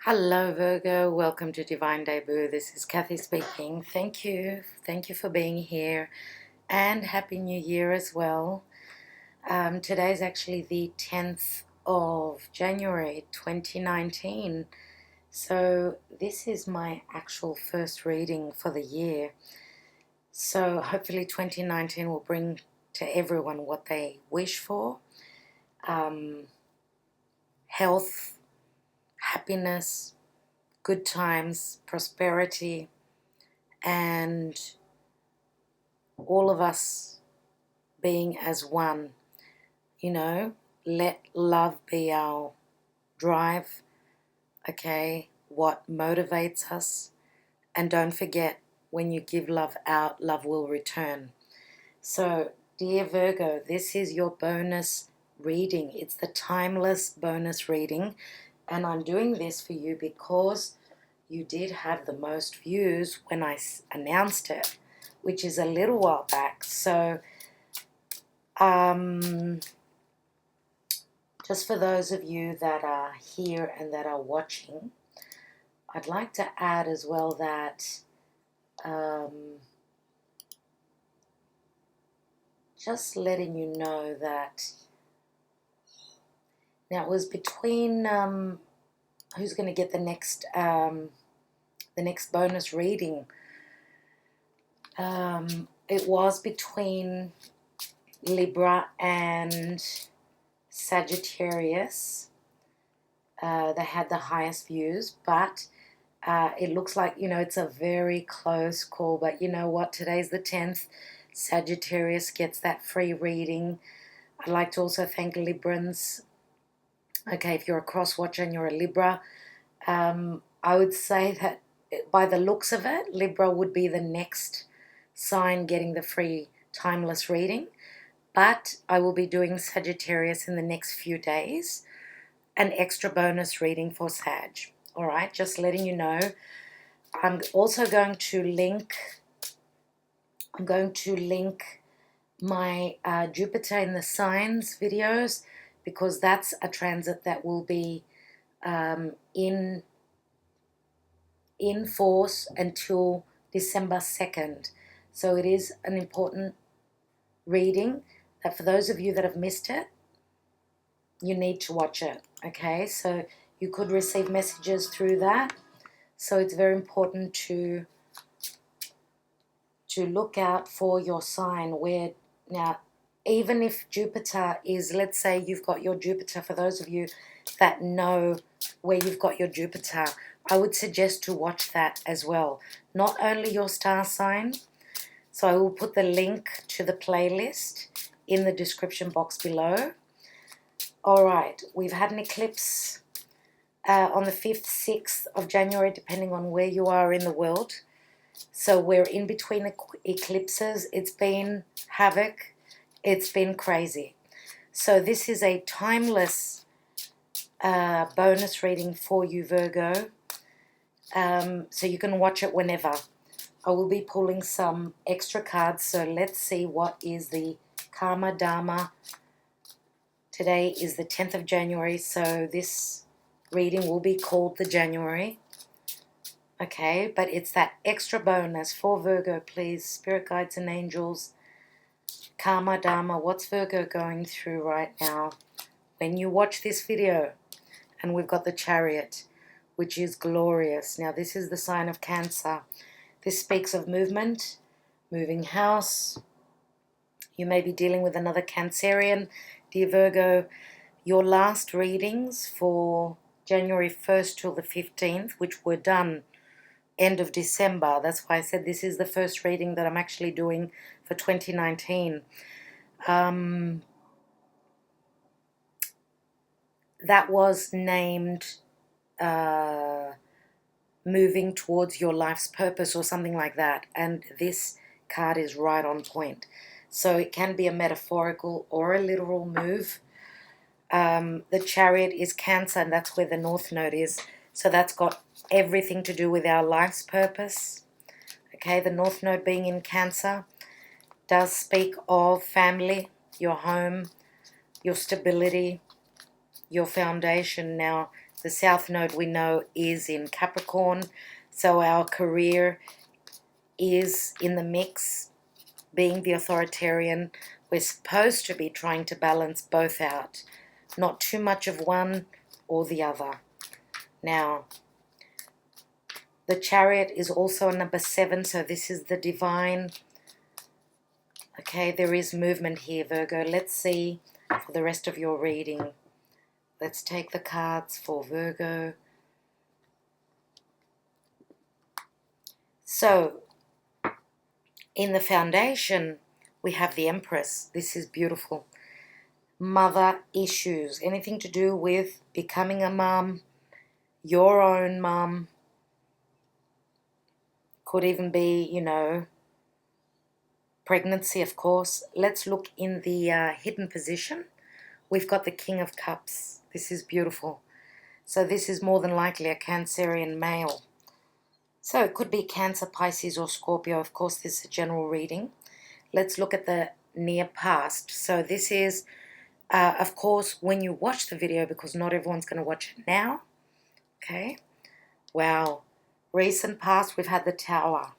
Hello Virgo, welcome to Divine Debut. This is Kathy speaking. Thank you for being here, and Happy New Year as well. Today is actually the 10th of January 2019, so this is my actual first reading for the year. So hopefully 2019 will bring to everyone what they wish for. Health, happiness, good times, prosperity, and all of us being as one. Let love be our drive, okay? What motivates us. And don't forget, when you give love out, love will return. So, dear Virgo, this is your bonus reading. It's the timeless bonus reading. And I'm doing this for you because you did have the most views when I announced it, which is a little while back. So just for those of you that are here and that are watching, I'd like to add as well that just letting you know that now it was between who's going to get the next bonus reading. It was between Libra and Sagittarius. They had the highest views, but it looks like, it's a very close call. But you know what? Today's the 10th. Sagittarius gets that free reading. I'd like to also thank Librans. Okay, if you're a cross watcher and you're a Libra, I would say that by the looks of it, Libra would be the next sign getting the free timeless reading. But I will be doing Sagittarius in the next few days, an extra bonus reading for Sag. All right, just letting you know. I'm also going to link my Jupiter in the signs videos, because that's a transit that will be in force until December 2nd. So it is an important reading that for those of you that have missed it, you need to watch it, okay? So you could receive messages through that. So it's very important to look out for your sign. Where now, even if Jupiter is, let's say you've got your Jupiter, for those of you that know where you've got your Jupiter, I would suggest to watch that as well. Not only your star sign. So I will put the link to the playlist in the description box below. All right, we've had an eclipse on the 5th, 6th of January, depending on where you are in the world. So we're in between eclipses. It's been havoc. It's been crazy. So this is a timeless bonus reading for you, Virgo. So you can watch it whenever. I will be pulling some extra cards, so let's see what is the Karma Dharma. Today is the 10th of January, so this reading will be called the January. Okay, but it's that extra bonus for Virgo, please. Spirit guides and angels. Karma Dharma, what's Virgo going through right now? When you watch this video, and we've got the chariot, which is glorious. Now this is the sign of Cancer. This speaks of movement, moving house. You may be dealing with another Cancerian. Dear Virgo, your last readings for January 1st till the 15th, which were done end of December. That's why I said this is the first reading that I'm actually doing for 2019. That was named moving towards your life's purpose or something like that, and this card is right on point. So it can be a metaphorical or a literal move. The chariot is Cancer, and that's where the North Node is, so that's got everything to do with our life's purpose. Okay, the North Node being in Cancer does speak of family, your home, your stability, your foundation. Now The South Node we know is in Capricorn, so our career is in the mix. Being the authoritarian, we're supposed to be trying to balance both out, not too much of one or the other. Now, the chariot is also a number 7, so this is the divine. Okay, there is movement here, Virgo. Let's see for the rest of your reading. Let's take the cards for Virgo. So, in the foundation, we have the Empress. This is beautiful. Mother issues, anything to do with becoming a mum, your own mum. Could even be, you know, pregnancy, of course. Let's look in the hidden position. We've got the King of Cups. This is beautiful. So this is more than likely a Cancerian male. So it could be Cancer, Pisces, or Scorpio. Of course, this is a general reading. Let's look at the near past. So this is, of course, when you watch the video, because not everyone's going to watch it now. Okay. Wow. Recent past, we've had the Tower.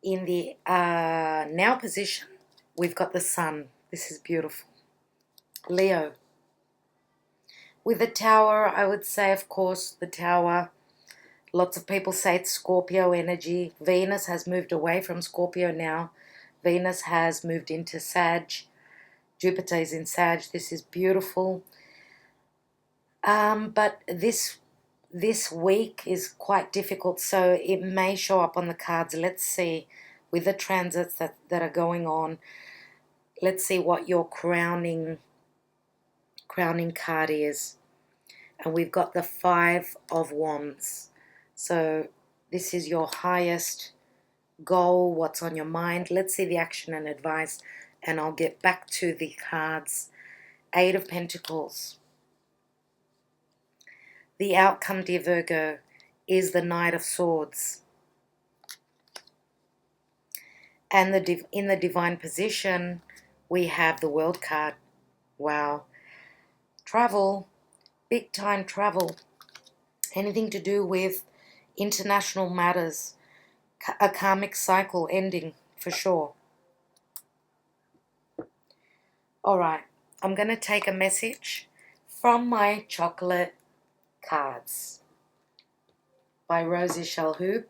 In the now position, we've got the Sun. This is beautiful. Leo. With the Tower, I would say, of course, the Tower. Lots of people say it's Scorpio energy. Venus has moved away from Scorpio now. Venus has moved into Sag. Jupiter is in Sag. This is beautiful. But this week is quite difficult, so it may show up on the cards. Let's see, with the transits that are going on, let's see what your crowning card is. And we've got the 5 of Wands. So this is your highest goal, what's on your mind. Let's see the action and advice, and I'll get back to the cards. 8 of Pentacles. The outcome, dear Virgo, is the Knight of Swords. And in the divine position, we have the World card. Wow. Travel, big time travel. Anything to do with international matters. A karmic cycle ending, for sure. All right, I'm going to take a message from my chocolate cards by Rosie Shalhoub.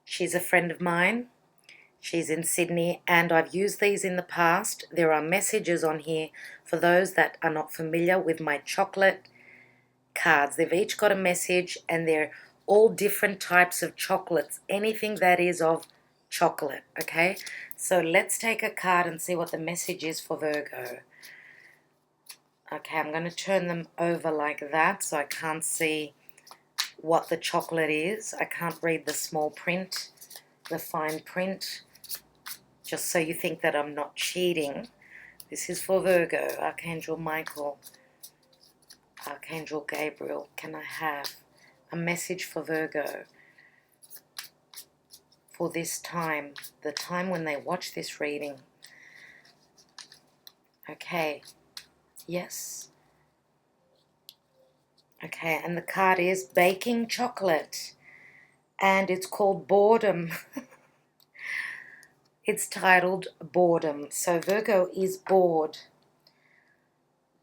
She's a friend of mine. She's in Sydney, and I've used these in the past. There are messages on here for those that are not familiar with my chocolate cards. They've each got a message, and they're all different types of chocolates, anything that is of chocolate, okay? So let's take a card and see what the message is for Virgo. Okay, I'm going to turn them over like that so I can't see what the chocolate is. I can't read the small print, the fine print, just so you think that I'm not cheating. This is for Virgo. Archangel Michael, Archangel Gabriel, can I have a message for Virgo for this time, the time when they watch this reading? Okay. Yes. Okay, and the card is baking chocolate, and it's called Boredom. It's titled Boredom. So Virgo is bored,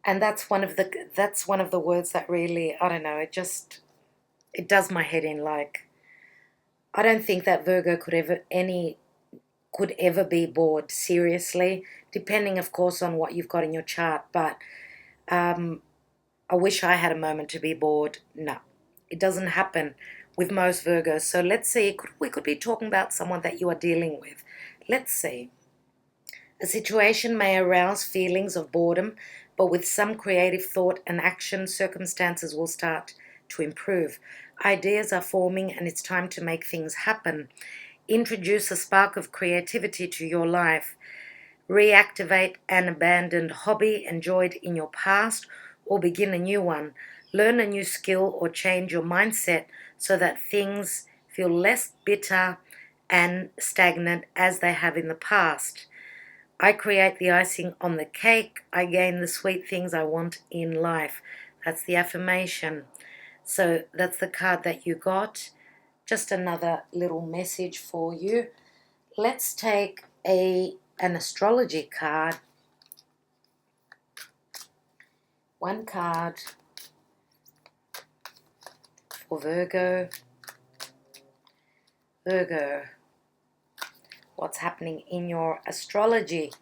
and that's one of the words that really, I don't know, it does my head in. Like, I don't think that Virgo could ever be bored, seriously, depending, of course, on what you've got in your chart. But I wish I had a moment to be bored. No, it doesn't happen with most Virgos. So let's see, we could be talking about someone that you are dealing with. Let's see. A situation may arouse feelings of boredom, but with some creative thought and action, circumstances will start to improve. Ideas are forming, and it's time to make things happen. Introduce a spark of creativity to your life. Reactivate an abandoned hobby enjoyed in your past, or begin a new one. Learn a new skill or change your mindset so that things feel less bitter and stagnant as they have in the past. I create the icing on the cake. I gain the sweet things I want in life. That's the affirmation. So that's the card that you got. Just another little message for you. Let's take an astrology card. One card for Virgo. Virgo, what's happening in your astrology?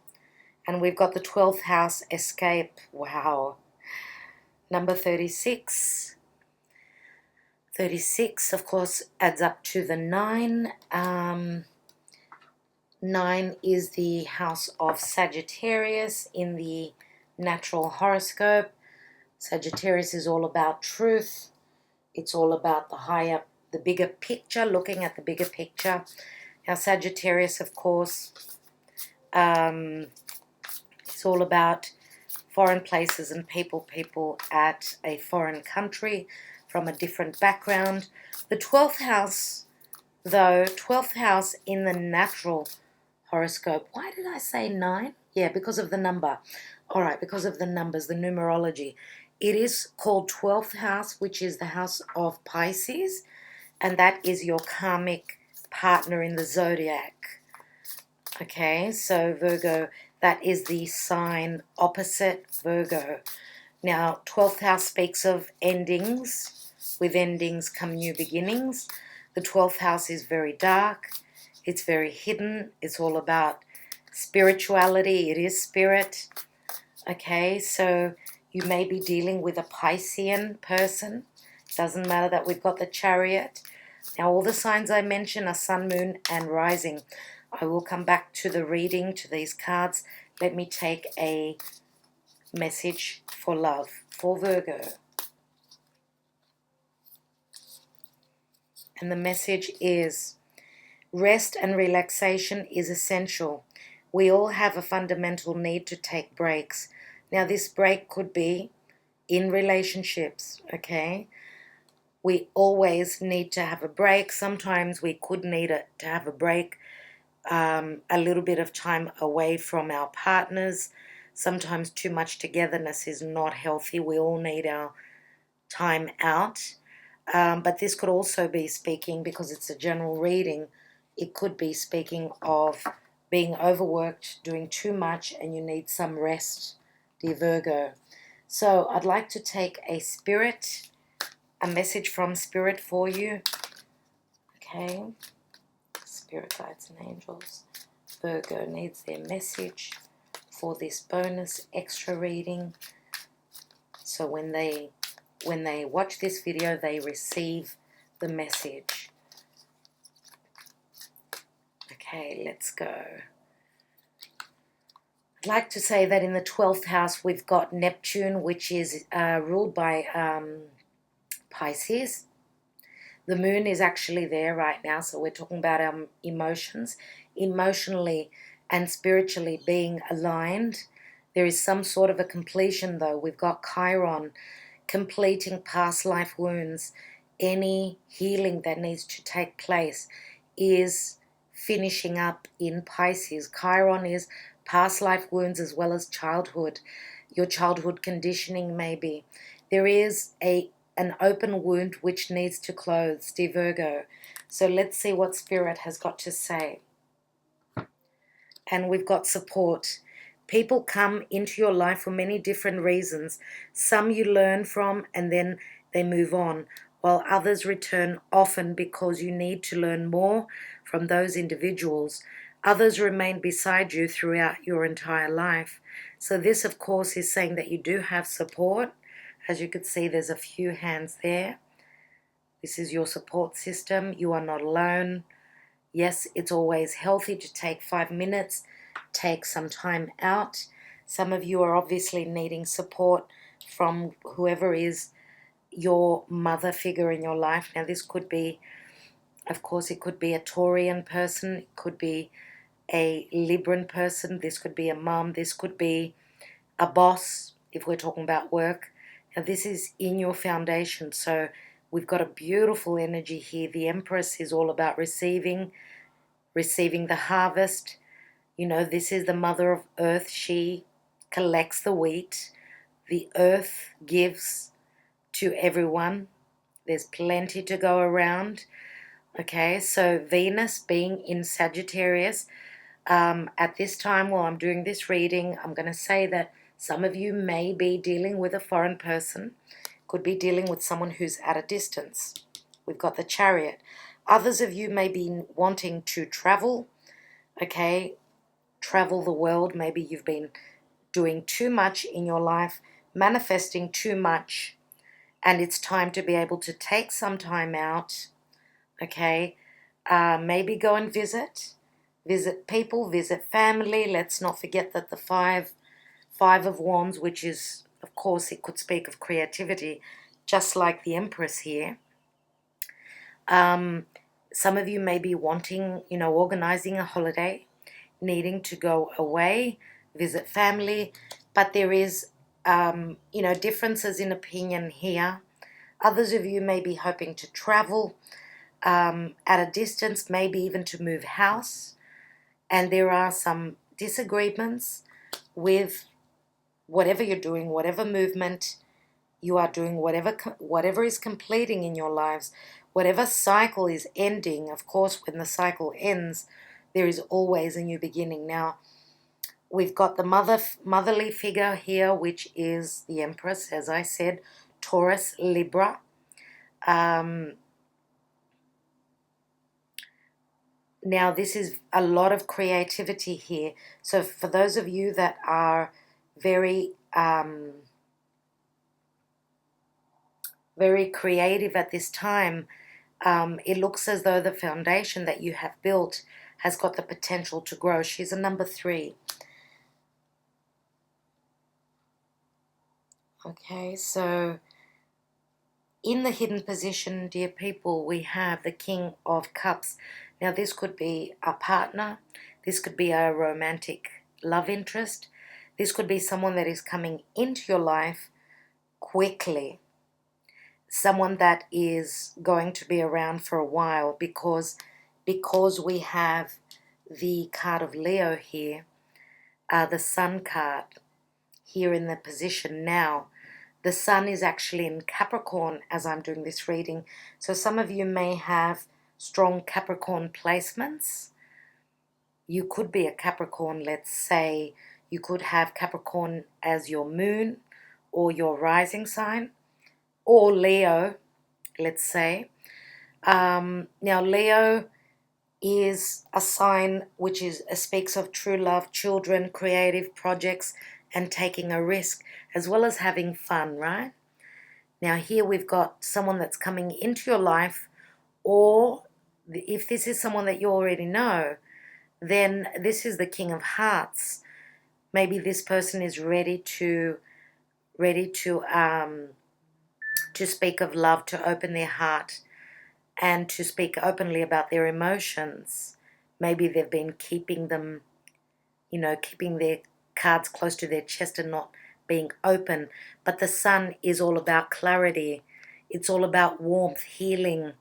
And we've got the 12th house escape. Wow. Number 36. 36, of course, adds up to the 9. 9 is the house of Sagittarius in the natural horoscope. Sagittarius is all about truth. It's all about the bigger picture, looking at the bigger picture. Now, Sagittarius, of course, it's all about foreign places and people at a foreign country from a different background. The 12th house, though, 12th house in the natural horoscope. Why did I say 9? Yeah, because of the number. All right, because of the numbers, the numerology. It is called 12th house, which is the house of Pisces, and that is your karmic partner in the zodiac. Okay, so Virgo, that is the sign opposite Virgo. Now, 12th house speaks of endings. With endings come new beginnings. The 12th house is very dark. It's very hidden. It's all about spirituality. It is spirit. Okay, so you may be dealing with a Piscean person. Doesn't matter that we've got the chariot. Now, all the signs I mentioned are sun, moon, and rising. I will come back to the reading, to these cards. Let me take a message for love for Virgo. And the message is, rest and relaxation is essential. We all have a fundamental need to take breaks. Now, this break could be in relationships, okay? We always need to have a break. Sometimes we could need to have a break, a little bit of time away from our partners. Sometimes too much togetherness is not healthy. We all need our time out. But this could also be speaking, because it's a general reading, it could be speaking of being overworked, doing too much, and you need some rest, dear Virgo. So I'd like to take a message from Spirit for you. Okay, Spirit guides and angels. Virgo needs their message for this bonus extra reading. So when they watch this video, they receive the message. Okay, let's go. I'd like to say that in the 12th house, we've got Neptune, which is ruled by Pisces. The moon is actually there right now, so we're talking about our emotions. Emotionally and spiritually being aligned. There is some sort of a completion, though. We've got Chiron, completing past life wounds. Any healing that needs to take place is finishing up in Pisces. Chiron is past life wounds as well as childhood. Your childhood conditioning maybe. There is an open wound which needs to close, dear Virgo. So let's see what Spirit has got to say. And we've got support. People come into your life for many different reasons. Some you learn from and then they move on, while others return often because you need to learn more from those individuals. Others remain beside you throughout your entire life. So this, of course, is saying that you do have support. As you can see, there's a few hands there. This is your support system. You are not alone. Yes, it's always healthy to take 5 minutes, take some time out. Some of you are obviously needing support from whoever is your mother figure in your life. Now, this could be, of course, it could be a Taurian person. It could be a Libran person. This could be a mum. This could be a boss, if we're talking about work. Now, this is in your foundation, so we've got a beautiful energy here. The Empress is all about receiving the harvest. You know, this is the mother of earth. She collects the wheat. The earth gives to everyone. There's plenty to go around. Okay, so Venus being in Sagittarius, at this time while I'm doing this reading, I'm going to say that some of you may be dealing with a foreign person, could be dealing with someone who's at a distance. We've got the chariot. Others of you may be wanting to travel, okay, travel the world. Maybe you've been doing too much in your life, manifesting too much, and it's time to be able to take some time out, okay, maybe go and visit people, visit family. Let's not forget that the five of wands, which is, of course, it could speak of creativity, just like the Empress here. Some of you may be wanting, you know, organizing a holiday, needing to go away, visit family, but there is, you know, differences in opinion here. Others of you may be hoping to travel at a distance, maybe even to move house, and there are some disagreements with whatever you're doing, whatever movement you are doing, whatever is completing in your lives, whatever cycle is ending. Of course, when the cycle ends, there is always a new beginning. Now, we've got the motherly figure here, which is the Empress, as I said, Taurus, Libra. Now, this is a lot of creativity here. So for those of you that are very, very creative at this time, it looks as though the foundation that you have built has got the potential to grow. She's a number 3. Okay, so in the hidden position, dear people, we have the King of Cups. Now, this could be a partner. This could be a romantic love interest. This could be someone that is coming into your life quickly. Someone that is going to be around for a while, because we have the card of Leo here, the Sun card here in the position now. The Sun is actually in Capricorn as I'm doing this reading. So some of you may have strong Capricorn placements. You could be a Capricorn, let's say. You could have Capricorn as your moon or your rising sign, or Leo, let's say. Now, Leo is a sign which speaks of true love, children, creative projects, and taking a risk, as well as having fun, right? Now, here we've got someone that's coming into your life, or if this is someone that you already know, then this is the King of Hearts. Maybe this person is ready to speak of love, to open their heart, and to speak openly about their emotions. Maybe they've been keeping them, you know, keeping their cards close to their chest and not being open. But the Sun is all about clarity. It's all about warmth, healing.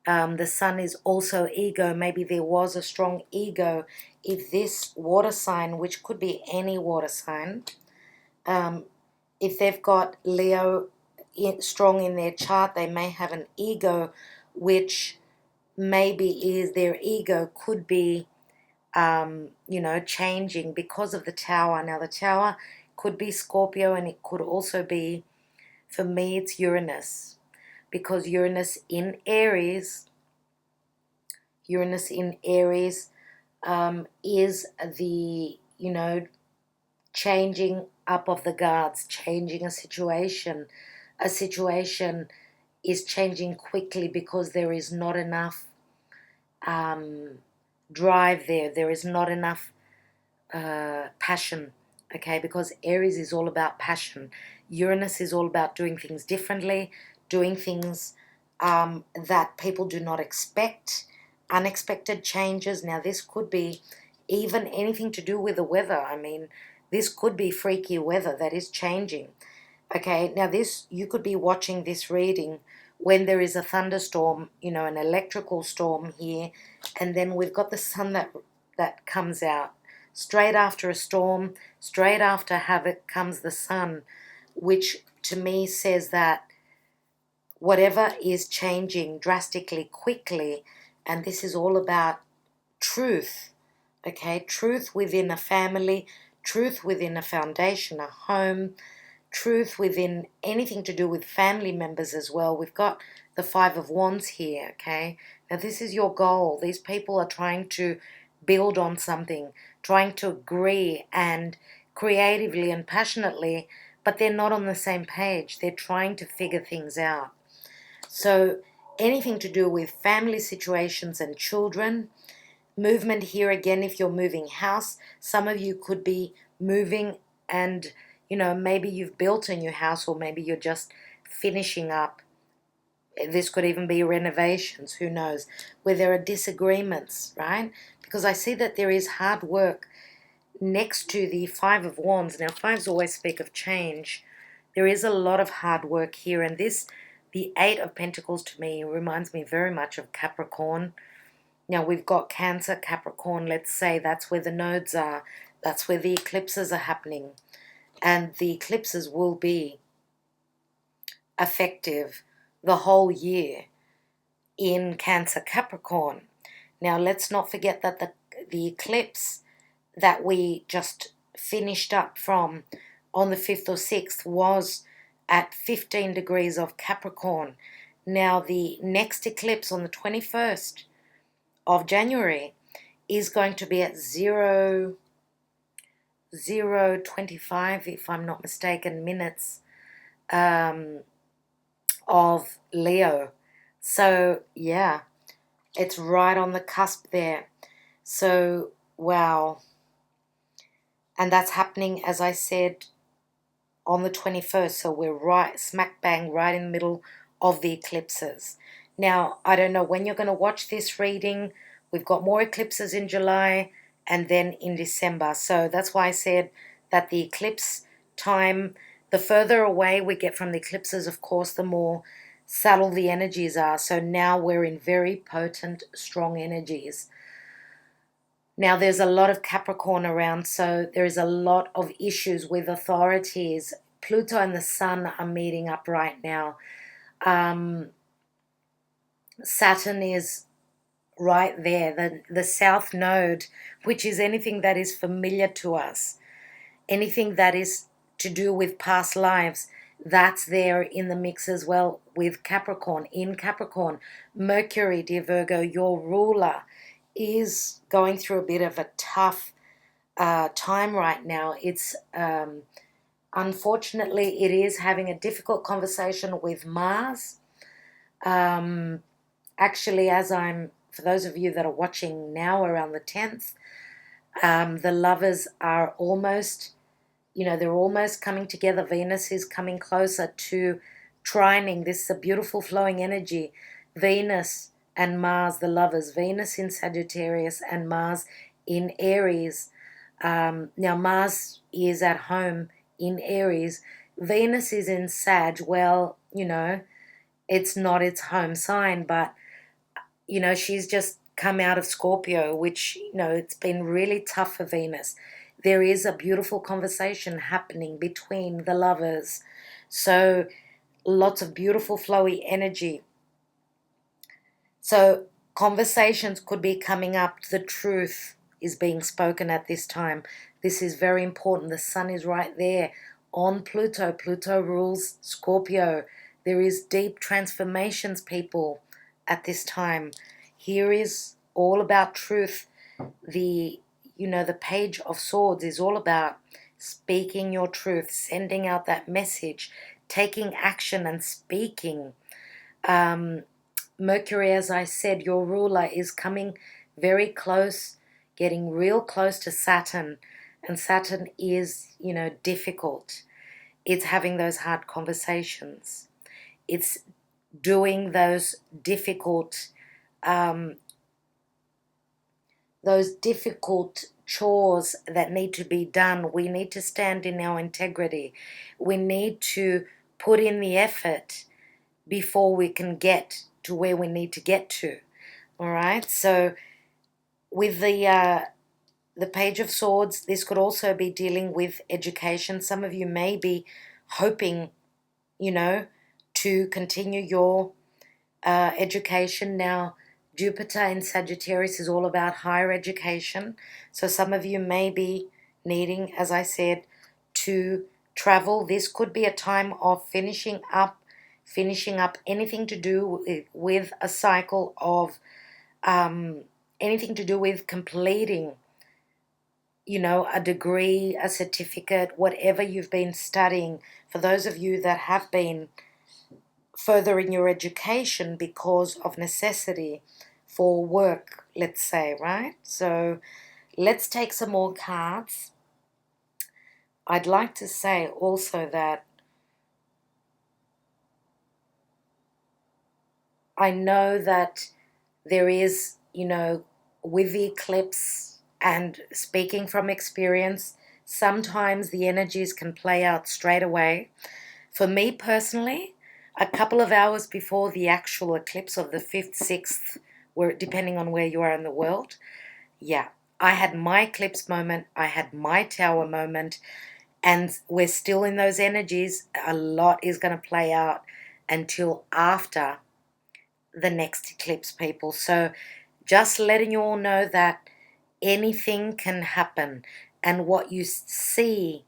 The Sun is also ego. Maybe there was a strong ego. If this water sign, which could be any water sign, if they've got Leo strong in their chart, they may have an ego, which maybe is their ego could be, you know, changing because of the Tower. Now, the Tower could be Scorpio, and it could also be, for me, it's Uranus, because Uranus in Aries is the, you know, changing up of the guards, changing a situation. A situation is changing quickly because there is not enough drive there. There is not enough passion, okay? Because Aries is all about passion. Uranus is all about doing things differently, doing things that people do not expect, unexpected changes. Now, this could be even anything to do with the weather. I mean, this could be freaky weather that is changing. Okay, now you could be watching this reading when there is a thunderstorm, you know, an electrical storm here, and then we've got the Sun that comes out. straight after a storm, straight after havoc comes the sun, which to me says that whatever is changing drastically quickly, and this is all about truth, okay? Truth within a family, truth within a foundation, a home, truth within anything to do with family members as well. We've got the Five of Wands here, okay? Now this is your goal. These people are trying to build on something, trying to agree and creatively and passionately, but they're not on the same page. They're trying to figure things out. So anything to do with family situations and children, movement here again if you're moving house. Some of you could be moving and, maybe you've built a new house, or maybe you're just finishing up. This could even be renovations, who knows, where there are disagreements, right? Because I see that there is hard work next to the Five of Wands. Now, fives always speak of change. There is a lot of hard work here, and the Eight of Pentacles to me reminds me very much of Capricorn. Now, we've got Cancer, Capricorn, let's say that's where the nodes are. That's where the eclipses are happening. And the eclipses will be effective the whole year in Cancer, Capricorn. Now, let's not forget that the eclipse that we just finished up from on the 5th or 6th was at 15 degrees of Capricorn. Now, the next eclipse on the 21st of January is going to be at 0:25, if I'm not mistaken, minutes of Leo. So, yeah, it's right on the cusp there. So, wow. And that's happening, as I said, on the 21st. So we're right, smack bang, right in the middle of the eclipses. Now, I don't know when you're going to watch this reading. We've got more eclipses in July and then in December. So that's why I said that the eclipse time, the further away we get from the eclipses, of course, the more subtle the energies are. So now we're in very potent, strong energies. Now, there's a lot of Capricorn around, so there is a lot of issues with authorities. Pluto and the Sun are meeting up right now. Saturn is right there, the South Node, which is anything that is familiar to us, anything that is to do with past lives, that's there in the mix as well with Capricorn. In Capricorn, Mercury, dear Virgo, your ruler, is going through a bit of a tough time right now. It's unfortunately, it is having a difficult conversation with Mars. Actually, for those of you that are watching now around the 10th, the lovers are almost, they're almost coming together. Venus is coming closer to trining. This is a beautiful flowing energy. Venus and Mars, the lovers. Venus in Sagittarius and Mars in Aries. Now, Mars is at home in Aries. Venus is in Sag. Well, it's not its home sign, but, she's just come out of Scorpio, which, it's been really tough for Venus. There is a beautiful conversation happening between the lovers. So lots of beautiful flowy energy. So conversations could be coming up. The truth is being spoken at this time. This is very important. The Sun is right there on Pluto. Pluto rules Scorpio. There is deep transformations, people, at this time. Here is all about truth. The Page of Swords is all about speaking your truth, sending out that message, taking action and speaking. Mercury, as I said, your ruler, is coming very close, getting real close to Saturn. And Saturn is, difficult. It's having those hard conversations. It's doing those difficult chores that need to be done. We need to stand in our integrity. We need to put in the effort before we can get to where we need to get to. All right? So with the the Page of Swords, this could also be dealing with education. Some of you may be hoping, you know, to continue your education. Now, Jupiter in Sagittarius is all about higher education. So some of you may be needing, as I said, to travel. This could be a time of finishing up anything to do with a cycle of anything to do with completing, you know, a degree, a certificate, whatever you've been studying. For those of you that have been furthering your education because of necessity for work, let's say, right? So let's take some more cards. I'd like to say also that I know that there is, you know, with the eclipse, and speaking from experience, sometimes the energies can play out straight away. For me personally, a couple of hours before the actual eclipse of the 5th, 6th, where depending on where you are in the world, yeah, I had my eclipse moment, I had my tower moment, and we're still in those energies. A lot is going to play out until after the next eclipse, people. So just letting you all know that anything can happen, and what you see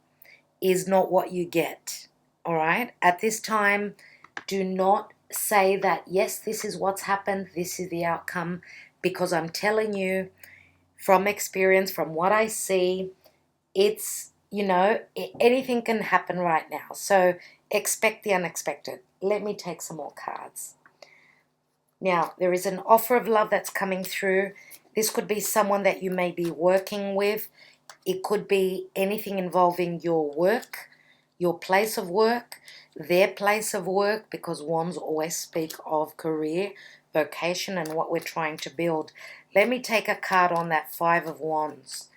is not what you get. All right? At this time, do not say that, yes, this is what's happened, this is the outcome, because I'm telling you from experience, from what I see, it's, you know, anything can happen right now. So expect the unexpected. Let me take some more cards. Now, there is an offer of love that's coming through. This could be someone that you may be working with. It could be anything involving your work, your place of work, their place of work, because wands always speak of career, vocation, and what we're trying to build. Let me take a card on that 5 of Wands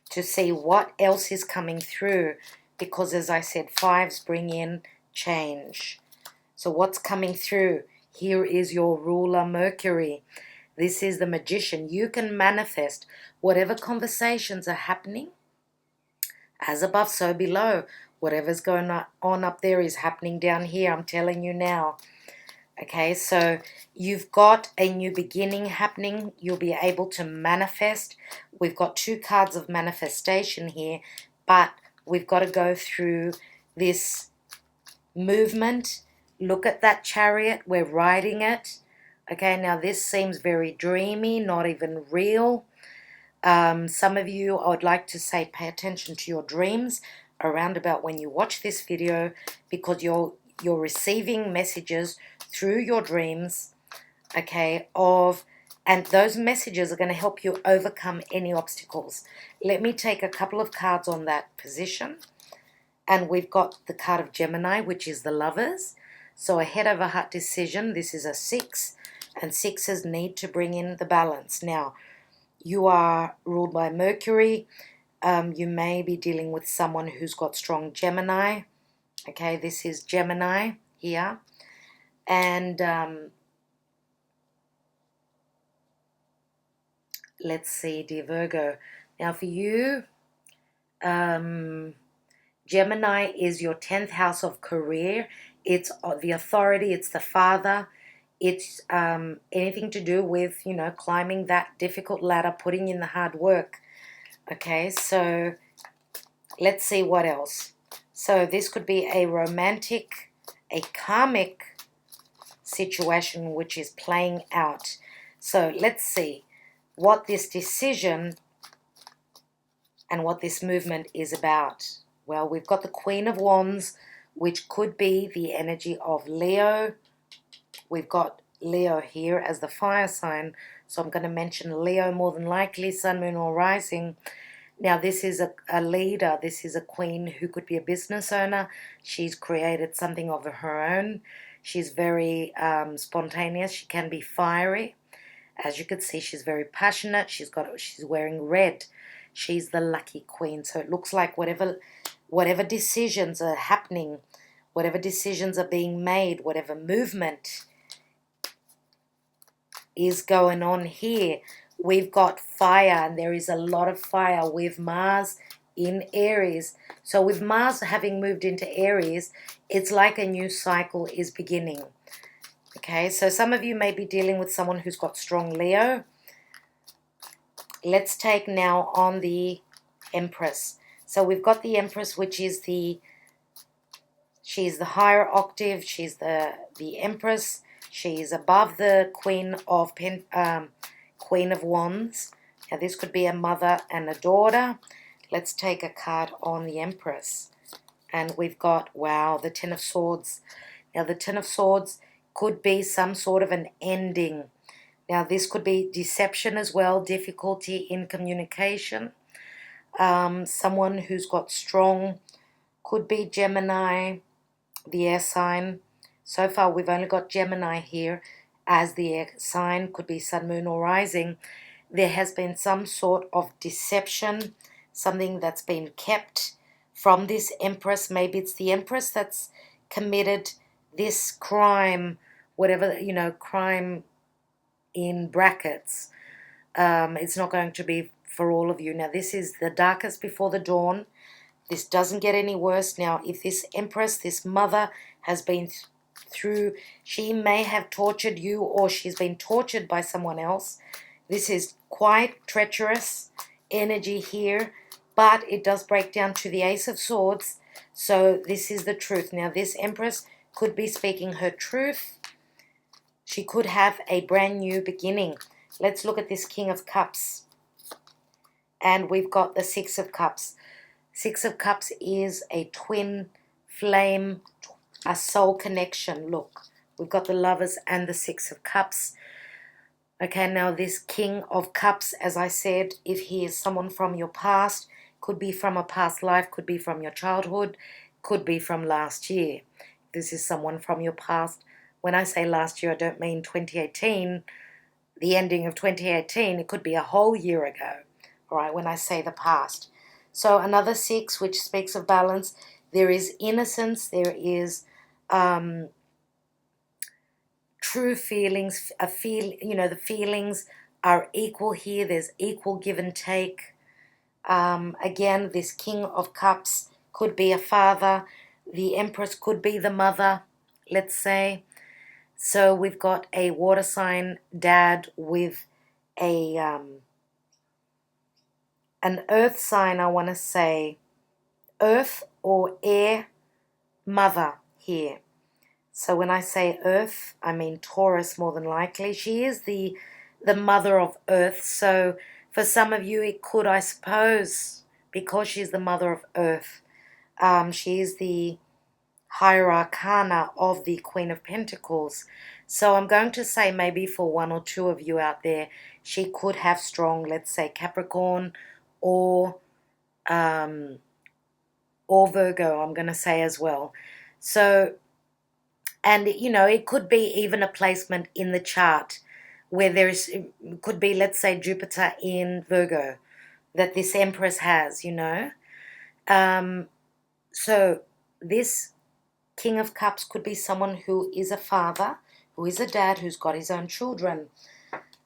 to see what else is coming through, because as I said, 5s bring in change. So what's coming through? Here is your ruler, Mercury. This is the Magician. You can manifest whatever conversations are happening. As above, so below. Whatever's going on up there is happening down here. I'm telling you now. Okay, so you've got a new beginning happening. You'll be able to manifest. We've got 2 cards of manifestation here, but we've got to go through this movement. Look at that chariot. We're riding it. Okay, now this seems very dreamy, not even real. Some of you, I would like to say, pay attention to your dreams around about when you watch this video, because you're receiving messages through your dreams, okay, and those messages are going to help you overcome any obstacles. Let me take a couple of cards on that position. And we've got the card of Gemini, which is the Lovers. So a head over heart decision. This is a 6, and 6s need to bring in the balance. Now, you are ruled by Mercury. You may be dealing with someone who's got strong Gemini. Okay, this is Gemini here. And let's see, dear Virgo. Now for you, Gemini is your 10th house of career. It's the authority. It's the father. It's anything to do with, you know, climbing that difficult ladder, putting in the hard work. Okay, so let's see what else. So this could be a romantic, a karmic situation which is playing out. So let's see what this decision and what this movement is about. Well, we've got the Queen of Wands, which could be the energy of Leo. We've got Leo here as the fire sign, so I'm going to mention Leo more than likely, sun, moon, or rising. Now, this is a leader. This is a queen who could be a business owner. She's created something of her own. She's very spontaneous. She can be fiery. As you can see, she's very passionate. She's wearing red. She's the lucky queen. So it looks like whatever decisions are happening, whatever decisions are being made, whatever movement is going on here, we've got fire, and there is a lot of fire with Mars in Aries. So with Mars having moved into Aries, it's like a new cycle is beginning. Okay, so some of you may be dealing with someone who's got strong Leo. Let's take now on the Empress. So we've got the Empress, which is she's the higher octave. She's the Empress. She's above the Queen of Wands. Now this could be a mother and a daughter. Let's take a card on the Empress. And we've got, wow, the Ten of Swords. Now the Ten of Swords could be some sort of an ending. Now this could be deception as well, difficulty in communication. Someone who's got strong, could be Gemini, the air sign. So far we've only got Gemini here as the air sign, could be Sun, Moon or Rising. There has been some sort of deception, something that's been kept from this Empress. Maybe it's the Empress that's committed this crime, whatever, you know, crime in brackets. It's not going to be for all of you. Now this is the darkest before the dawn. This doesn't get any worse. Now if this Empress, this mother, has been through, she may have tortured you, or she's been tortured by someone else. This is quite treacherous energy here, but it does break down to the Ace of Swords. So this is the truth. Now this Empress could be speaking her truth. She could have a brand new beginning. Let's look at this King of Cups. And we've got the Six of Cups. Six of Cups is a twin flame, a soul connection. Look, we've got the Lovers and the Six of Cups. Okay, now this King of Cups, as I said, if he is someone from your past, could be from a past life, could be from your childhood, could be from last year. This is someone from your past. When I say last year, I don't mean 2018, the ending of 2018. It could be a whole year ago, all right, when I say the past. So another six, which speaks of balance. There is innocence. There is true feelings. The feelings are equal here. There's equal give and take. Again, this King of Cups could be a father. The Empress could be the mother, let's say. So we've got a water sign dad with an earth sign, I want to say earth or air mother here. So when I say earth, I mean Taurus more than likely. She is the mother of earth. So for some of you, it could, I suppose, because she's the mother of earth, she is the higher arcana of the Queen of Pentacles. So I'm going to say maybe for one or two of you out there, she could have strong, let's say, Capricorn or Virgo, I'm going to say as well. So, and, it could be even a placement in the chart where it could be, let's say, Jupiter in Virgo that this Empress has, So this King of Cups could be someone who is a father, who is a dad, who's got his own children.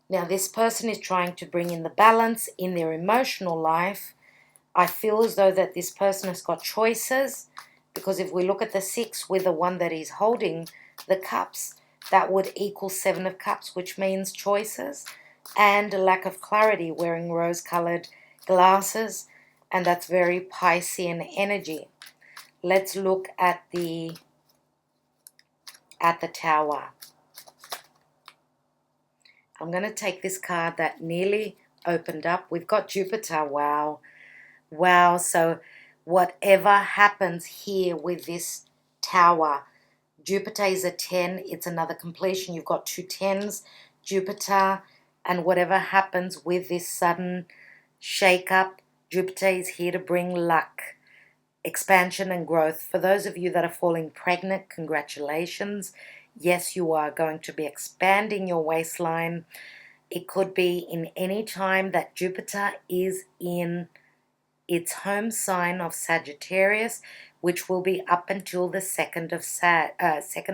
Now, this person is trying to bring in the balance in their emotional life. I feel as though that this person has got choices, because if we look at the six with the one that is holding the cups, that would equal Seven of Cups, which means choices and a lack of clarity, wearing rose-colored glasses, and that's very Piscean energy. Let's look at the Tower. I'm going to take this card that nearly opened up. We've got Jupiter. Wow. Wow. So whatever happens here with this Tower, Jupiter is a 10. It's another completion. You've got two tens, Jupiter, and whatever happens with this sudden shake-up, Jupiter is here to bring luck, expansion and growth. For those of you that are falling pregnant, congratulations. Yes, you are going to be expanding your waistline. It could be in any time that Jupiter is in its home sign of Sagittarius, which will be up until the 2nd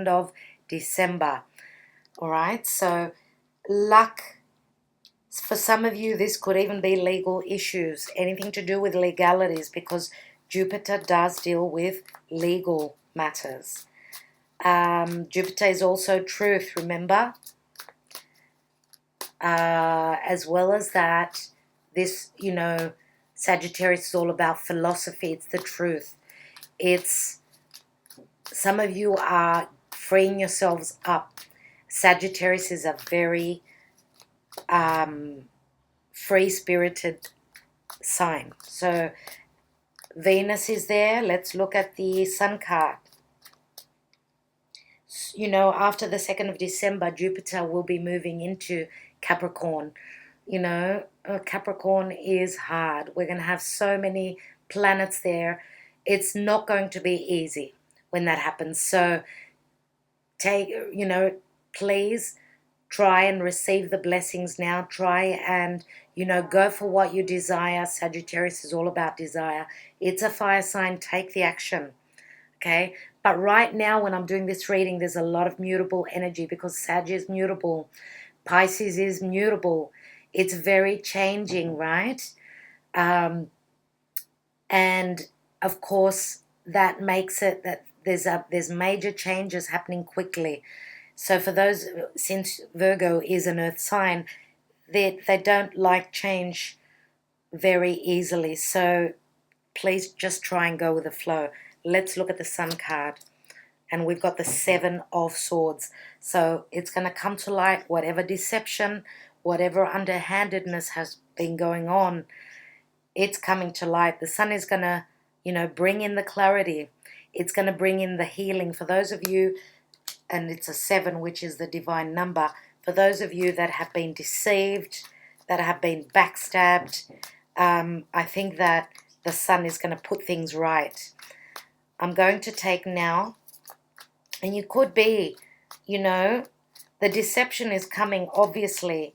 of December. All right, so luck For some of you, this could even be legal issues, anything to do with legalities, because Jupiter does deal with legal matters. Jupiter is also truth, remember? As well as that, this, Sagittarius is all about philosophy. It's the truth. It's, some of you are freeing yourselves up. Sagittarius is a very free-spirited sign. So Venus is there. Let's look at the Sun card. After the 2nd of December, Jupiter will be moving into Capricorn. Capricorn is hard. We're going to have so many planets there. It's not going to be easy when that happens. So please try and receive the blessings now. Try and, go for what you desire. Sagittarius is all about desire. It's a fire sign. Take the action. Okay? But right now when I'm doing this reading, there's a lot of mutable energy because Sag is mutable. Pisces is mutable. It's very changing, right? And of course, that makes it that there's major changes happening quickly. So for those, since Virgo is an earth sign, they don't like change very easily. So please just try and go with the flow. Let's look at the Sun card. And we've got the 7 of Swords. So it's going to come to light whatever deception, whatever underhandedness has been going on. It's coming to light. The Sun is going to, bring in the clarity. It's going to bring in the healing. For those of you, and it's a 7, which is the divine number, for those of you that have been deceived, that have been backstabbed, I think that the Sun is going to put things right. I'm going to take now, and you could be, the deception is coming obviously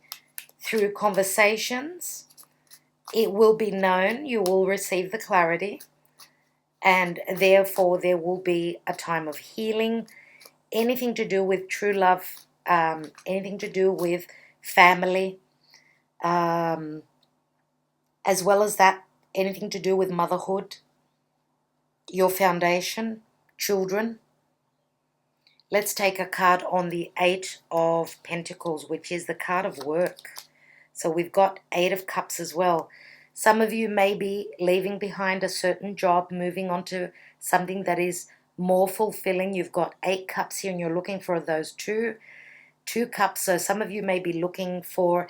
through conversations. It will be known, you will receive the clarity, and therefore there will be a time of healing. Anything to do with true love, anything to do with family, as well as that, anything to do with motherhood, your foundation, children. Let's take a card on the 8 of Pentacles, which is the card of work. So we've got 8 of Cups as well. Some of you may be leaving behind a certain job, moving on to something that is more fulfilling. You've got 8 Cups here and you're looking for those two cups. So some of you may be looking for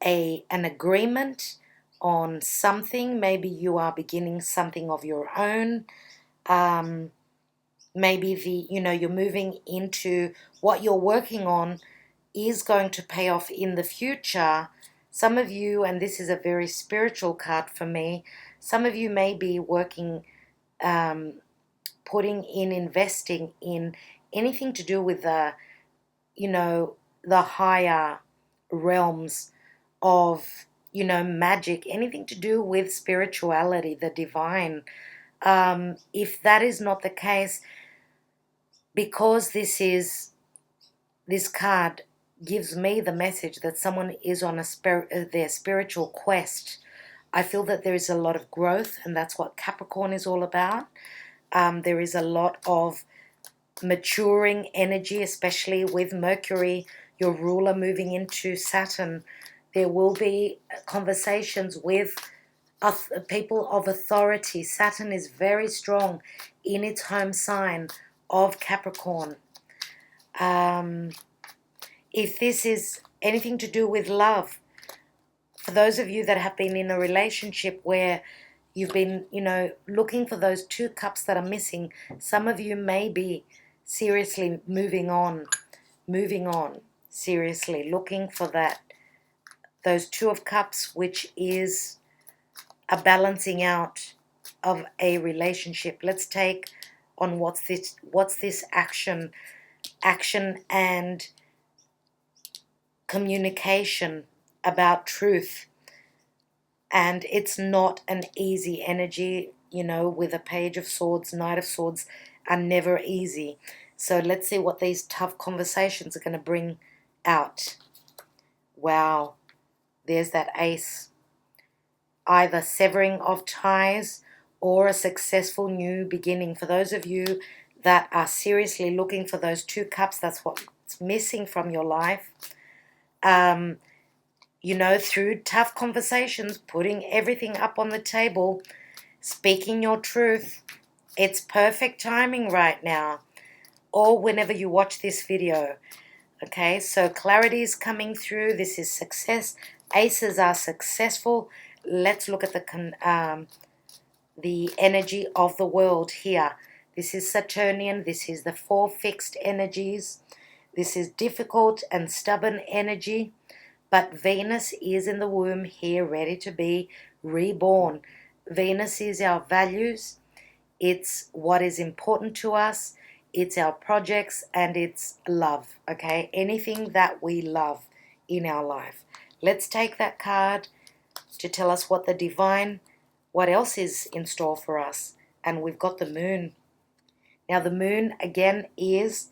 an agreement on something. Maybe you are beginning something of your own. Maybe you're moving into what you're working on is going to pay off in the future. Some of you, and this is a very spiritual card for me, some of you may be working, investing in anything to do with the higher realms of, magic, anything to do with spirituality, the divine. If that is not the case, because this card gives me the message that someone is on their spiritual quest, I feel that there is a lot of growth, and that's what Capricorn is all about. There is a lot of maturing energy, especially with Mercury, your ruler, moving into Saturn. There will be conversations with people of authority. Saturn is very strong in its home sign of Capricorn. If this is anything to do with love, for those of you that have been in a relationship where you've been, looking for those 2 cups that are missing, some of you may be seriously moving on, seriously looking for those 2 of cups, which is a balancing out of a relationship. Let's take on what's this action and communication about truth. And it's not an easy energy, with a Page of Swords, Knight of Swords are never easy. So let's see what these tough conversations are going to bring out. Wow. there's that ace. Either severing of ties or a successful new beginning. For those of you that are seriously looking for those 2 cups, that's what's missing from your life. You know, through tough conversations, putting everything up on the table, speaking your truth. It's perfect timing right now, or whenever you watch this video. Okay, so clarity is coming through. This is success. Aces are successful. Let's look at the energy of the world here. This is Saturnian. This is the 4 fixed energies. This is difficult and stubborn energy. But Venus is in the womb here, ready to be reborn. Venus is our values. It's what is important to us. It's our projects and it's love, okay? Anything that we love in our life. Let's take that card to tell us what the divine, what else is in store for us. And we've got the moon. Now the moon, again, is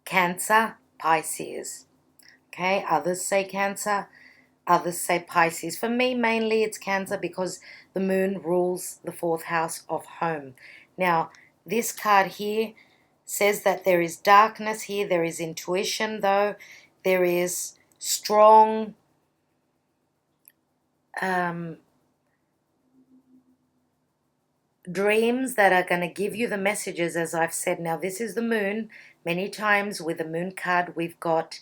Cancer, Pisces. Okay, others say Cancer, others say Pisces. For me, mainly it's Cancer because the moon rules the 4th house of home. Now, this card here says that there is darkness here. There is intuition, though. There is strong dreams that are going to give you the messages, as I've said. Now, this is the moon. Many times with the moon card, we've got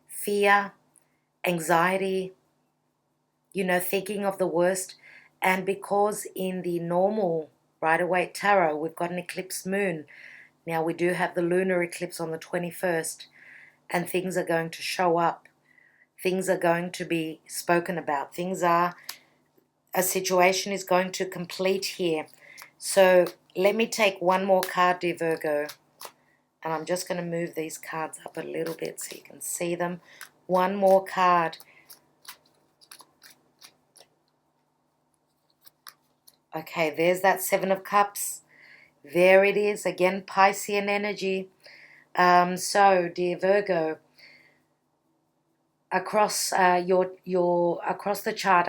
fear, anxiety, you know, thinking of the worst. And because in the normal Rider-Waite Tarot, we've got an eclipse moon. Now, we do have the lunar eclipse on the 21st, and things are going to show up. Things are going to be spoken about. A situation is going to complete here. So let me take one more card, dear Virgo. And I'm just going to move these cards up a little bit so you can see them. One more card. Okay, there's that 7 of Cups. There it is. Again, Piscean energy. So, dear Virgo, across across the chart,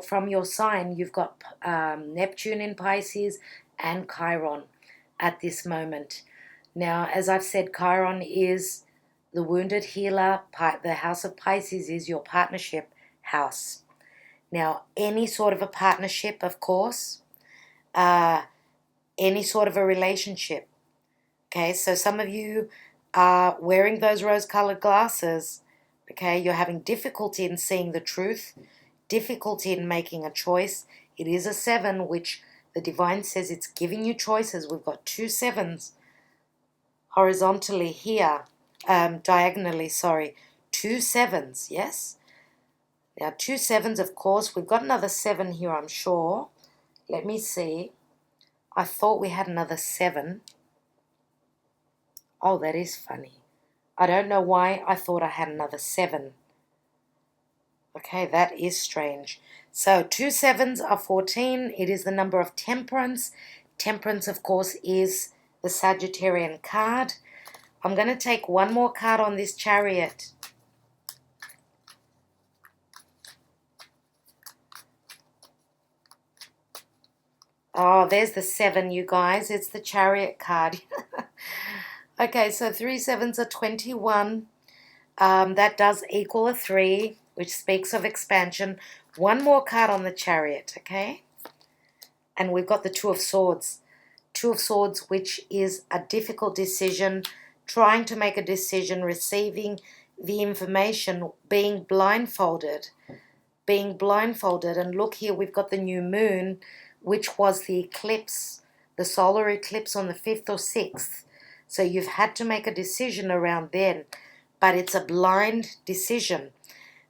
from your sign, you've got Neptune in Pisces and Chiron at this moment. Now, as I've said, Chiron is the wounded healer. The house of Pisces is your partnership house. Now, any sort of a partnership, of course, any sort of a relationship. Okay, so some of you are wearing those rose-colored glasses. Okay, you're having difficulty in seeing the truth, difficulty in making a choice. It is a 7, which the divine says it's giving you choices. We've got 2 7s horizontally here, diagonally, sorry. 2 7s, yes? Now, 2 7s, of course. We've got another 7 here, I'm sure. Let me see. I thought we had another 7. Oh, that is funny. I don't know why I thought I had another 7. Okay, that is strange. So 2 7s are 14. It is the number of temperance. Temperance, of course, is the Sagittarian card. I'm going to take one more card on this chariot. Oh, there's the 7, you guys. It's the chariot card. Okay, so 3 7s are 21. That does equal a 3, which speaks of expansion. One more card on the chariot, okay? And we've got the 2 of Swords. 2 of Swords, which is a difficult decision, trying to make a decision, receiving the information, being blindfolded. And look here, we've got the new moon, which was the eclipse, the solar eclipse on the 5th or 6th. So you've had to make a decision around then, but it's a blind decision.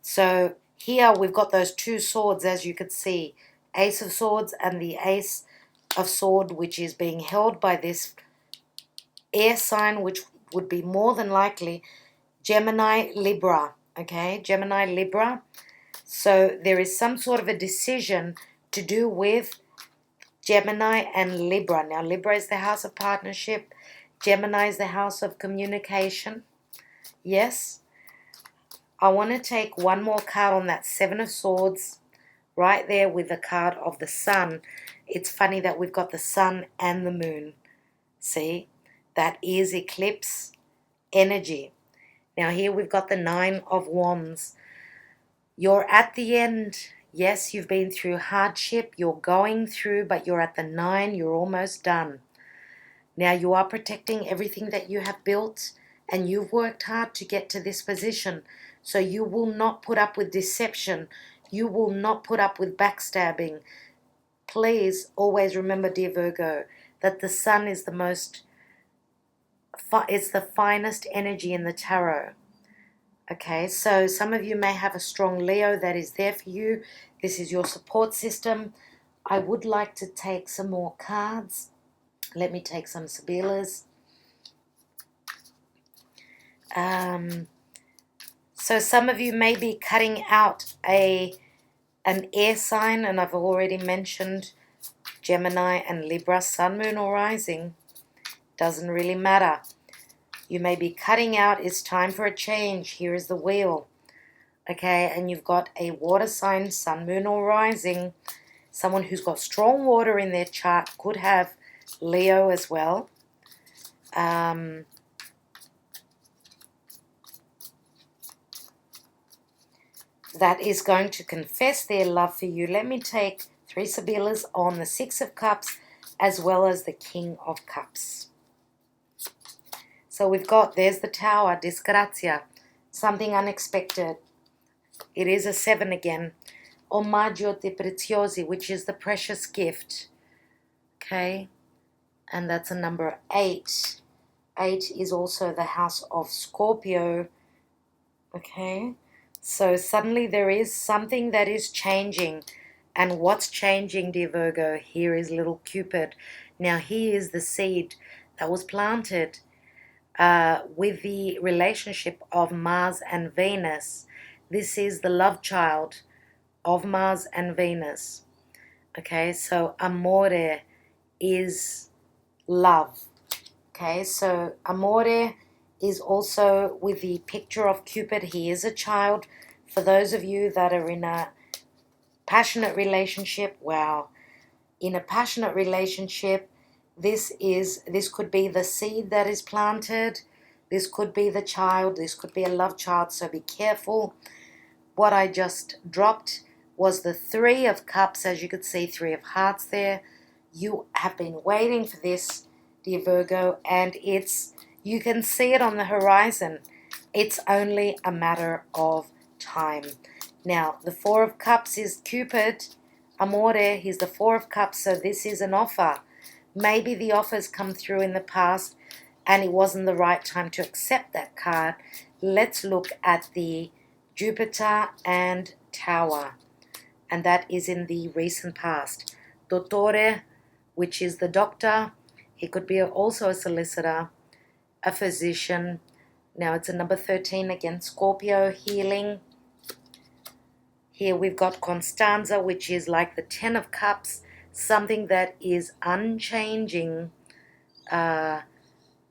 So here we've got those 2 swords, as you could see, Ace of Swords and the Ace of Sword, which is being held by this air sign, which would be more than likely Gemini, Libra, okay, Gemini, Libra. So there is some sort of a decision to do with Gemini and Libra. Now, Libra is the house of partnership. Gemini is the house of communication. Yes. I want to take one more card on that Seven of Swords, right there with the card of the Sun. It's funny that we've got the Sun and the Moon. See? That is Eclipse energy. Now here we've got the Nine of Wands. You're at the end. Yes, you've been through hardship. You're going through, but you're at the 9. You're almost done. Now you are protecting everything that you have built, and you've worked hard to get to this position. So you will not put up with deception. You will not put up with backstabbing. Please always remember, dear Virgo, that the Sun is it's the finest energy in the tarot. Okay, so some of you may have a strong Leo that is there for you. This is your support system. I would like to take some more cards. Let me take some Sibillas. So some of you may be cutting out an air sign, and I've already mentioned Gemini and Libra, Sun, Moon, or Rising. Doesn't really matter. You may be cutting out, it's time for a change. Here is the wheel. Okay, and you've got a water sign, Sun, Moon, or Rising. Someone who's got strong water in their chart could have Leo as well. That is going to confess their love for you. Let me take 3 Sibillas on the Six of Cups as well as the King of Cups. So we've got, there's the Tower, disgrazia, something unexpected. It is a 7 again. Omaggio de preziosi, which is the precious gift. Okay, and that's a number 8. 8 is also the house of Scorpio. Okay, so suddenly there is something that is changing. And what's changing, dear Virgo? Here is little Cupid. Now he is the seed that was planted with the relationship of Mars and Venus. This is the love child of Mars and Venus. Okay, so amore is love. Okay, so amore is also with the picture of Cupid. He is a child. For those of you that are in a passionate relationship, wow, in a passionate relationship, this could be the seed that is planted. This could be the child. This could be a love child, so be careful. What I just dropped was the 3 of Cups. As you could see, 3 of Hearts there. You have been waiting for this, dear Virgo, and you can see it on the horizon. It's only a matter of time. Now, the 4 of Cups is Cupid. Amore, he's the 4 of Cups, so this is an offer. Maybe the offers come through in the past and it wasn't the right time to accept that card. Let's look at the Jupiter and Tower, and that is in the recent past. Dottore, which is the doctor. He could be also a solicitor, a physician. Now it's a number 13 again, Scorpio, healing. Here we've got Constanza, which is like the 10 of Cups, something that is unchanging.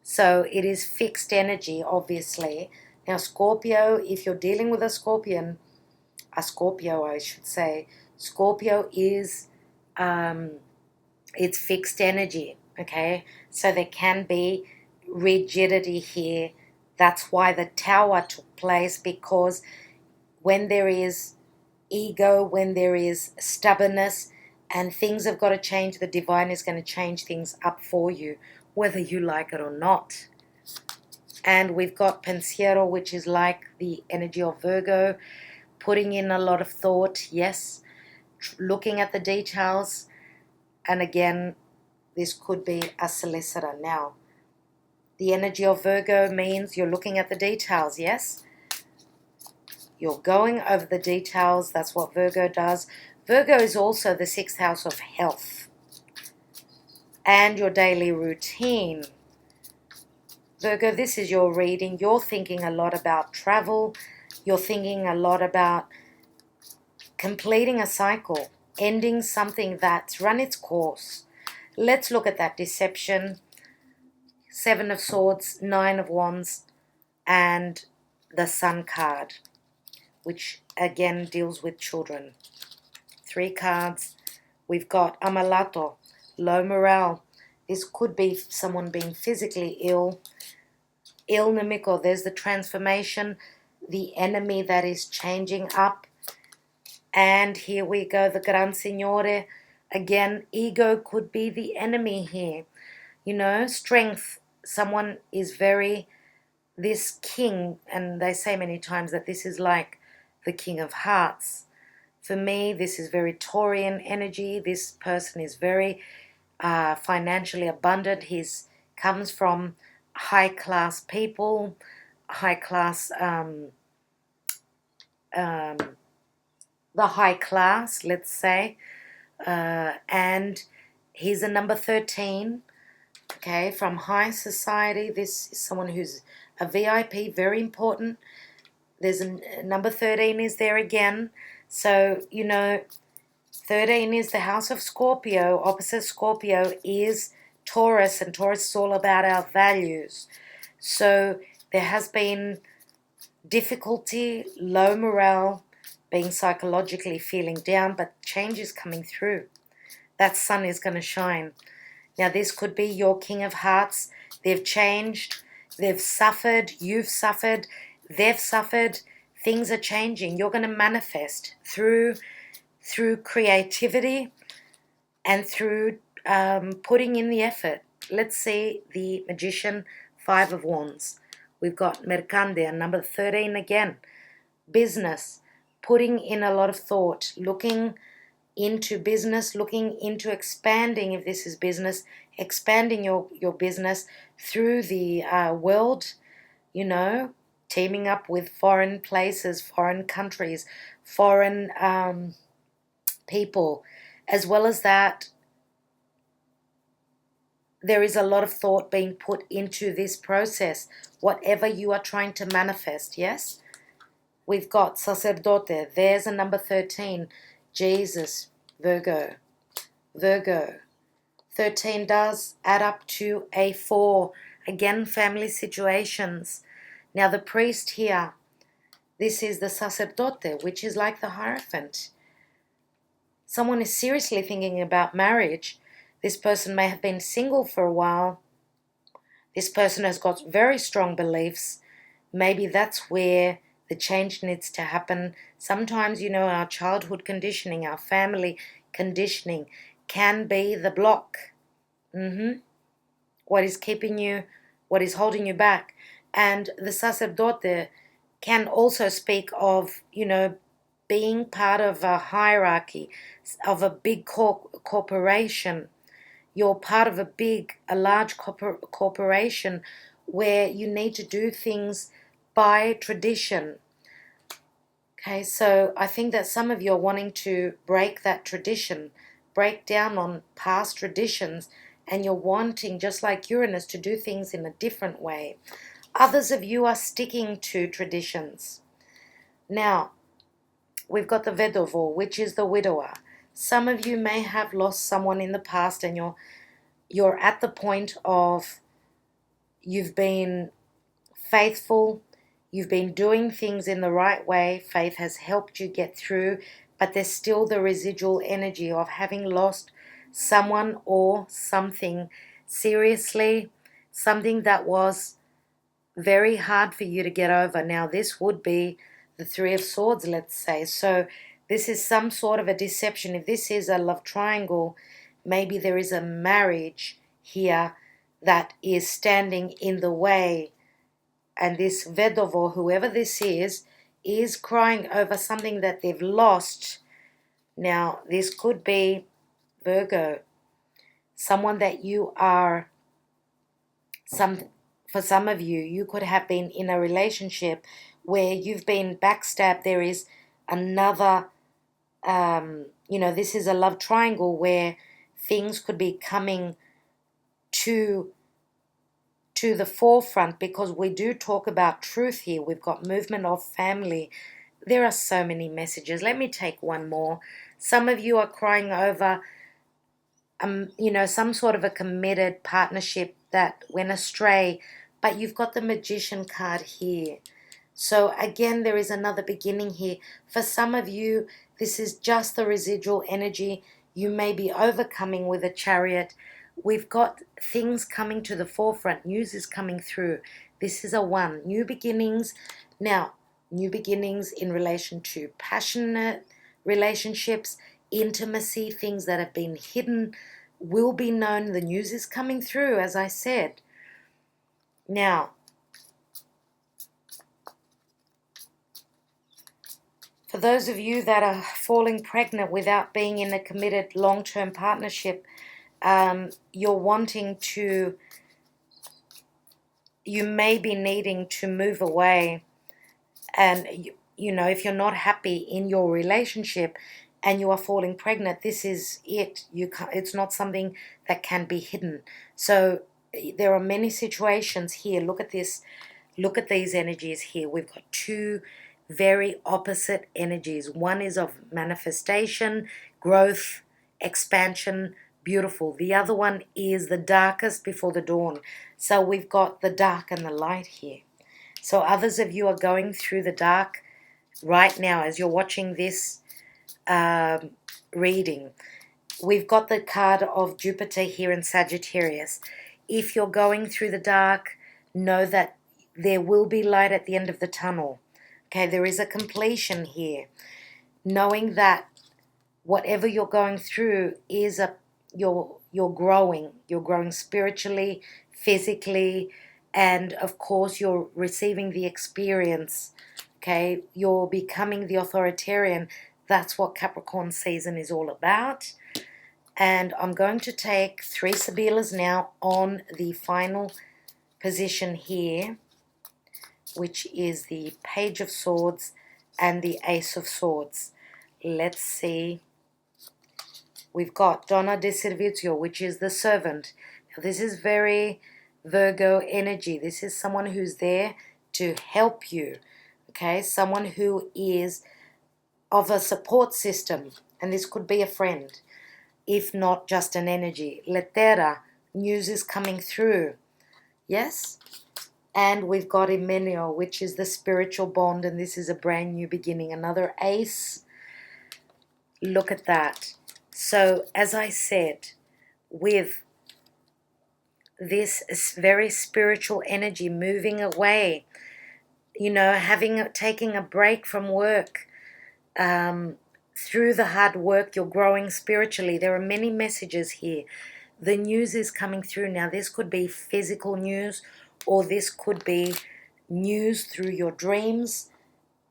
So it is fixed energy, obviously. Now Scorpio, if you're dealing with a Scorpio I should say, Scorpio is, it's fixed energy, okay? So there can be rigidity here. That's why the Tower took place, because when there is ego, when there is stubbornness and things have got to change, the divine is going to change things up for you, whether you like it or not. And we've got pensiero, which is like the energy of Virgo, putting in a lot of thought, yes, looking at the details. And again, this could be a solicitor. Now, the energy of Virgo means you're looking at the details, yes? You're going over the details. That's what Virgo does. Virgo is also the 6th house of health and your daily routine. Virgo, this is your reading. You're thinking a lot about travel. You're thinking a lot about completing a cycle, ending something that's run its course. Let's look at that deception. 7 of Swords, 9 of Wands, and the Sun card. which again deals with children. 3 cards. We've got Amalato, low morale. This could be someone being physically ill. Il Nemico, there's the transformation, the enemy that is changing up. And here we go, the Gran Signore. Again, ego could be the enemy here. You know, strength. Someone is very, this king, and they say many times that this is like the King of Hearts. For me, this is very Taurian energy. This person is very financially abundant. He comes from high-class people, high-class, the high class, let's say. And he's a number 13, okay, from high society. This is someone who's a VIP, very important. There's a number 13 is there again. So, you know, 13 is the house of Scorpio. Opposite Scorpio is Taurus, and Taurus is all about our values. So there has been difficulty, low morale, being psychologically feeling down, but change is coming through. That sun is going to shine. Now, this could be your King of Hearts. They've changed. They've suffered. You've suffered. They've suffered. Things are changing. You're going to manifest through creativity and through putting in the effort. Let's see the Magician, 5 of Wands. We've got Mercante, number 13 again. Business, putting in a lot of thought, looking into business, looking into expanding, if this is business, expanding your business through the world, you know, teaming up with foreign places, foreign countries, foreign people. As well as that, there is a lot of thought being put into this process, whatever you are trying to manifest, yes? We've got Sacerdote, there's a number 13, Jesus, Virgo. Virgo, 13 does add up to a 4. Again, family situations. Now the priest here, this is the Sacerdote, which is like the Hierophant. Someone is seriously thinking about marriage. This person may have been single for a while. This person has got very strong beliefs. Maybe that's where the change needs to happen. Sometimes, you know, our childhood conditioning, our family conditioning can be the block. What is keeping you, what is holding you back. And the Sacerdote can also speak of, you know, being part of a hierarchy, of a big corporation. You're part of a large corporation where you need to do things by tradition. Okay, so I think that some of you are wanting to break that tradition, break down on past traditions, and you're wanting, just like Uranus, to do things in a different way. Others of you are sticking to traditions. Now, we've got the Vedovo, which is the widower. Some of you may have lost someone in the past, and you're at the point of you've been faithful, you've been doing things in the right way, faith has helped you get through, but there's still the residual energy of having lost someone or something seriously, something that was very hard for you to get over. Now, this would be the 3 of Swords, let's say. So this is some sort of a deception. If this is a love triangle, maybe there is a marriage here that is standing in the way. And this Vedovo, whoever this is crying over something that they've lost. Now, this could be Virgo, someone that you are, for some of you, you could have been in a relationship where you've been backstabbed. There is another, you know, this is a love triangle where things could be coming to the forefront, because we do talk about truth here. We've got movement of family. There are so many messages. Let me take one more. Some of you are crying over, you know, some sort of a committed partnership that went astray, but you've got the Magician card here. So again, there is another beginning here. For some of you, this is just the residual energy. You may be overcoming with a chariot. We've got things coming to the forefront. News is coming through. This is a 1. New beginnings. Now, new beginnings in relation to passionate relationships, intimacy, things that have been hidden will be known. The news is coming through, as I said. Now, for those of you that are falling pregnant without being in a committed long-term partnership, you're wanting to, you may be needing to move away. And, you know, if you're not happy in your relationship and you are falling pregnant, this is it. You can't, it's not something that can be hidden. So there are many situations here. Look at this. Look at these energies here. We've got 2 very opposite energies. One is of manifestation, growth, expansion, beautiful. The other one is the darkest before the dawn. So we've got the dark and the light here. So others of you are going through the dark right now as you're watching this reading. We've got the card of Jupiter here in Sagittarius. If you're going through the dark, know that there will be light at the end of the tunnel. Okay, there is a completion here. Knowing that whatever you're going through is you're growing. You're growing spiritually, physically, and of course you're receiving the experience. Okay, you're becoming the authoritarian. That's what Capricorn season is all about. And I'm going to take 3 Sibillas now on the final position here, which is the Page of Swords and the Ace of Swords. Let's see. We've got Donna de Servizio, which is the servant. Now, this is very Virgo energy. This is someone who's there to help you, okay? Someone who is of a support system, and this could be a friend, if not just an energy. Lettera, news is coming through, yes? And we've got Imeneo, which is the spiritual bond, and this is a brand new beginning. Another ace. Look at that. So, as I said, with this very spiritual energy moving away, you know, taking a break from work, through the hard work, you're growing spiritually. There are many messages here. The news is coming through now. This could be physical news, or this could be news through your dreams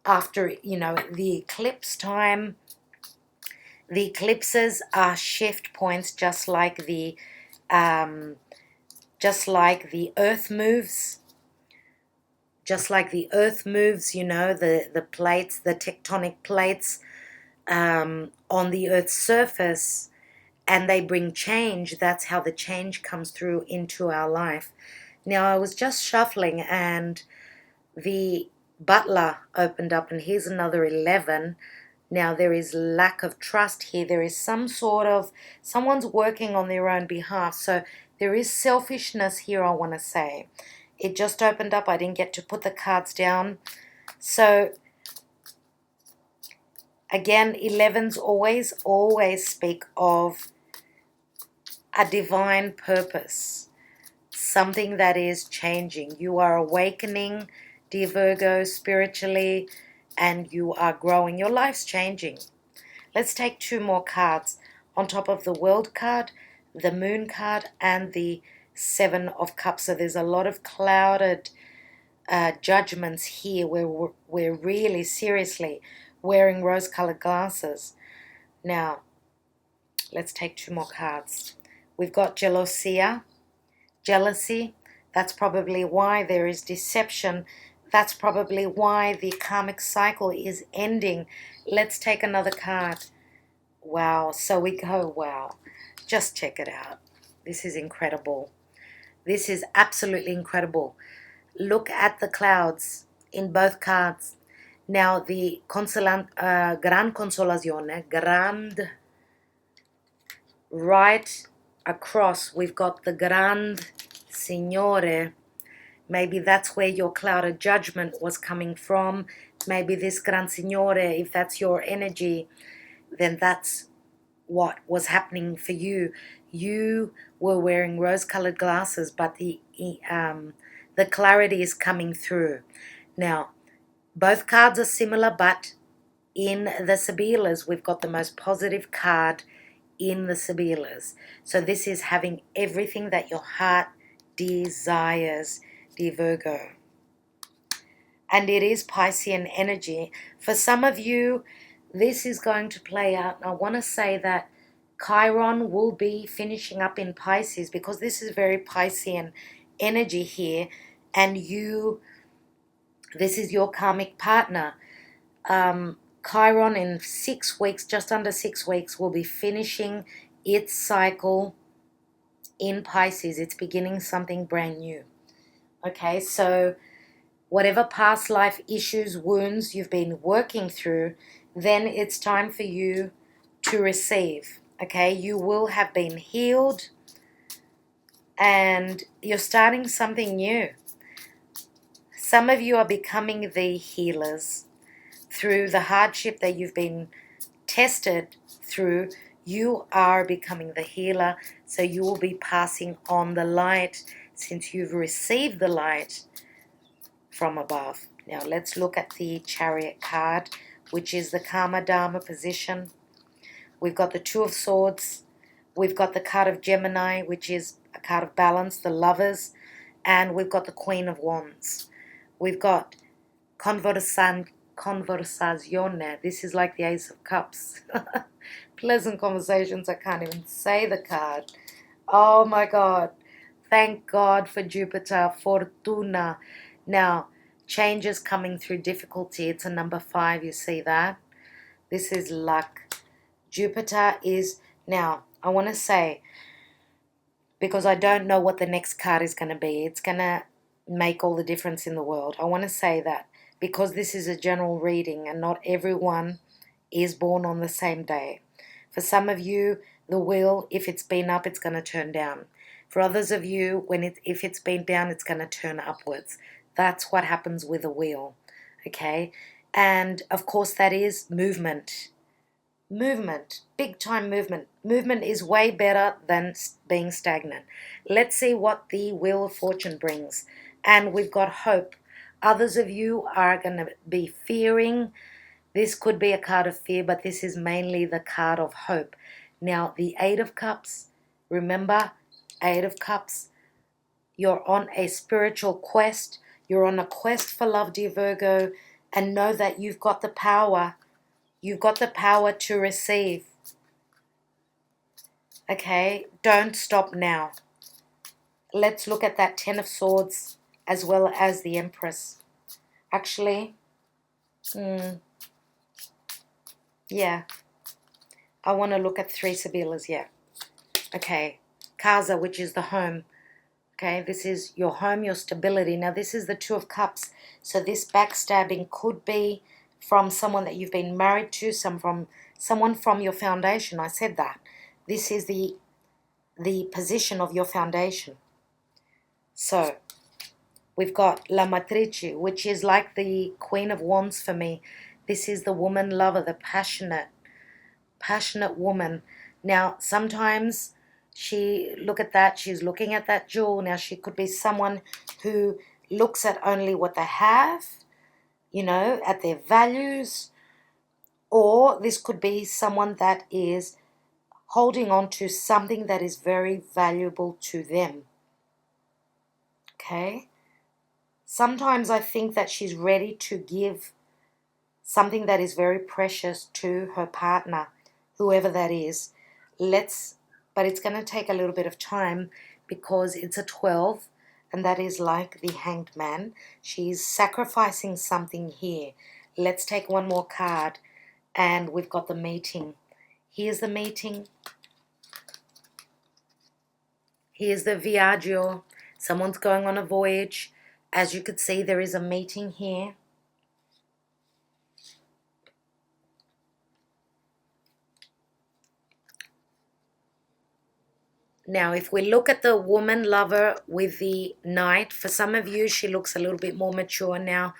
after, you know, the eclipse time. The eclipses are shift points, just like the earth moves. Just like the earth moves, you know, the plates, the tectonic plates on the earth's surface, and they bring change. That's how the change comes through into our life. Now, I was just shuffling and the butler opened up, and here's another 11. Now, there is lack of trust here. There is some sort of, someone's working on their own behalf. So there is selfishness here, I want to say. It just opened up. I didn't get to put the cards down. So, again, 11s always speak of a divine purpose. Something that is changing. You are awakening, dear Virgo, spiritually, and you are growing. Your life's changing. Let's take 2 more cards. On top of the World card, the Moon card, and the 7 of Cups. So there's a lot of clouded judgments here where we're really seriously wearing rose-colored glasses. Now, let's take 2 more cards. We've got Jealousy. That's probably why there is deception. That's probably why the karmic cycle is ending. Let's take another card. Wow. So we go, wow. Just check it out. This is incredible. This is absolutely incredible. Look at the clouds in both cards. Now, the Gran Consolazione, Grand, right across, we've got the Grand Signore, Maybe that's where your cloud of judgment was coming from. Maybe this Gran Signore, if that's your energy, then that's what was happening for you. You were wearing rose-colored glasses, but the clarity is coming through. Now, both cards are similar, but in the Sibillas, we've got the most positive card in the Sibillas. So this is having everything that your heart desires, dear Virgo. And it is Piscean energy. For some of you, this is going to play out. And I want to say that Chiron will be finishing up in Pisces, because this is very Piscean energy here. And this is your karmic partner. Chiron in 6 weeks, just under 6 weeks, will be finishing its cycle in Pisces. It's beginning something brand new. Okay, so whatever past life issues, wounds you've been working through, then it's time for you to receive. Okay, you will have been healed and you're starting something new. Some of you are becoming the healers. Through the hardship that you've been tested through, you are becoming the healer. So you will be passing on the light, since you've received the light from above. Now let's look at the Chariot card, which is the Karma Dharma position. We've got the Two of Swords. We've got the card of Gemini, which is a card of balance, the Lovers. And we've got the Queen of Wands. We've got Conversazione. This is like the Ace of Cups. Pleasant conversations. I can't even say the card. Oh my God. Thank God for Jupiter. Fortuna. Now, changes coming through difficulty. It's a number 5. You see that? This is luck. Jupiter is... Now, I want to say, because I don't know what the next card is going to be, it's going to make all the difference in the world. I want to say that because this is a general reading and not everyone is born on the same day. For some of you, the wheel, if it's been up, it's going to turn down. For others of you, if it's been down, it's going to turn upwards. That's what happens with a wheel, okay? And, of course, that is movement. Movement, big time movement. Movement is way better than being stagnant. Let's see what the Wheel of Fortune brings. And we've got hope. Others of you are going to be fearing. This could be a card of fear, but this is mainly the card of hope. Now, the Eight of Cups, remember, Eight of Cups, you're on a spiritual quest. You're on a quest for love, dear Virgo, and know that you've got the power. You've got the power to receive. Okay, don't stop now. Let's look at that Ten of Swords as well as the Empress. Actually, yeah, I want to look at 3 Sibillas, yeah. Okay, Casa, which is the home. Okay, this is your home, your stability. Now, this is the Two of Cups. So this backstabbing could be from someone that you've been married to, someone from your foundation. I said that. This is the position of your foundation. So, we've got La Matrice, which is like the Queen of Wands for me. This is the woman lover, the passionate woman. Now, sometimes look at that, she's looking at that jewel. Now, she could be someone who looks at only what they have, you know, at their values. Or this could be someone that is holding on to something that is very valuable to them. Okay? Sometimes I think that she's ready to give something that is very precious to her partner, whoever that is. But it's going to take a little bit of time because it's a 12, and that is like the Hanged Man. She's sacrificing something here. Let's take one more card, and we've got the meeting. Here's the meeting. Here's the Viaggio. Someone's going on a voyage. As you could see, there is a meeting here. Now, if we look at the woman lover with the Knight, for some of you, she looks a little bit more mature now.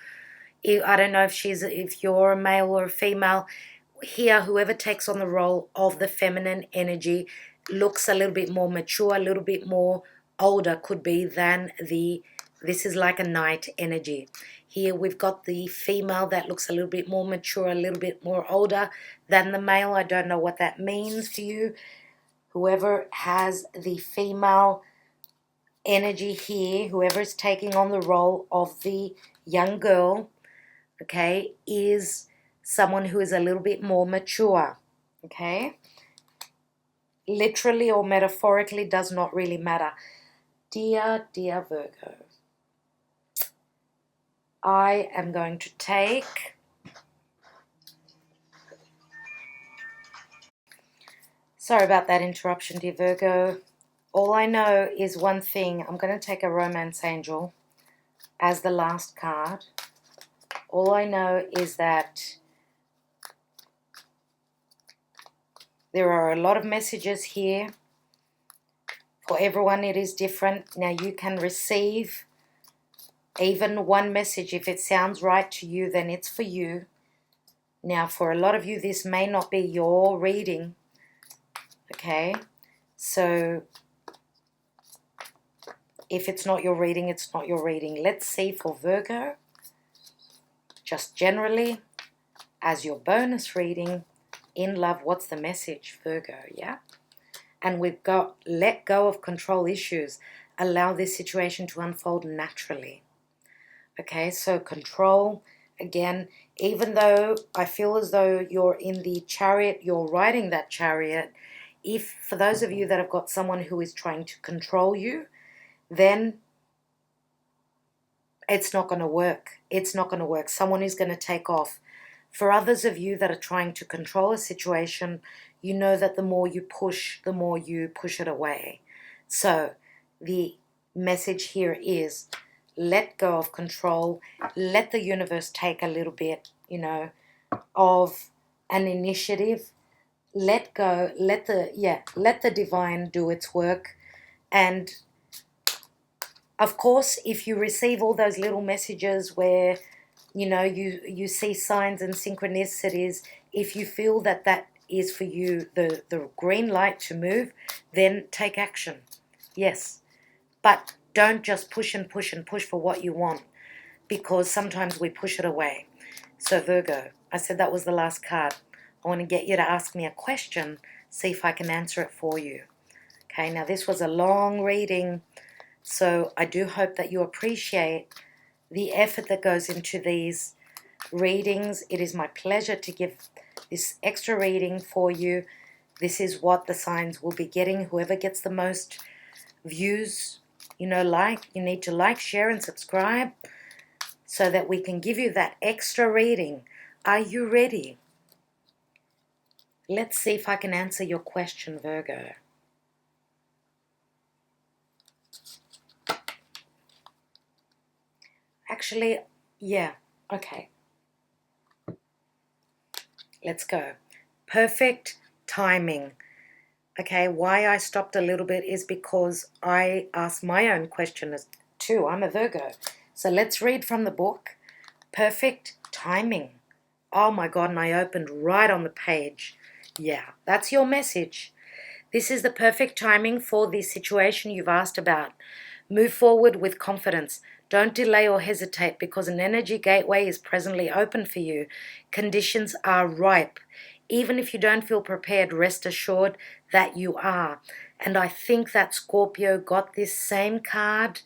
I don't know if you're a male or a female. Here, whoever takes on the role of the feminine energy looks a little bit more mature, a little bit more older, could be, than this is like a Knight energy. Here we've got the female that looks a little bit more mature, a little bit more older than the male. I don't know what that means for you. Whoever has the female energy here, whoever is taking on the role of the young girl, okay, is someone who is a little bit more mature, okay? Literally or metaphorically does not really matter. Dear Virgo, I am going to take sorry about that interruption, dear Virgo. All I know is one thing. I'm going to take a romance angel as the last card. All I know is that there are a lot of messages here. For everyone, it is different. Now, you can receive even one message. If it sounds right to you, then it's for you. Now, for a lot of you, this may not be your reading. Okay? So, if it's not your reading, it's not your reading. Let's see for Virgo, just generally, as your bonus reading, in love, what's the message, Virgo, yeah? And we've got let go of control issues. Allow this situation to unfold naturally. Okay, so control, again, even though I feel as though you're in the chariot, you're riding that chariot, if for those of you that have got someone who is trying to control you, then it's not going to work. It's not going to work. Someone is going to take off. For others of you that are trying to control a situation, you know that the more you push it away. So the message here is let go of control. Let the universe take a little bit, of an initiative. Let go. Let the divine do its work. And of course, if you receive all those little messages where you see signs and synchronicities, if you feel that is for you the green light to move, then take action. Yes. But don't just push and push and push for what you want, because sometimes we push it away. So Virgo, I said that was the last card. I want to get you to ask me a question, see if I can answer it for you. Okay, now this was a long reading, so I do hope that you appreciate the effort that goes into these readings. It is my pleasure to give this extra reading for you. This is what the signs will be getting. Whoever gets the most views, you need to like, share, and subscribe so that we can give you that extra reading. Are you ready? Let's see if I can answer your question, Virgo. Actually, yeah, okay. Let's go. Perfect timing. Okay, why I stopped a little bit is because I asked my own question too. I'm a Virgo. So let's read from the book. Perfect timing. Oh my God, and I opened right on the page. Yeah, that's your message. This is the perfect timing for the situation you've asked about. Move forward with confidence. Don't delay or hesitate, because an energy gateway is presently open for you. Conditions are ripe. Even if you don't feel prepared, rest assured that you are. And I think that Scorpio got this same card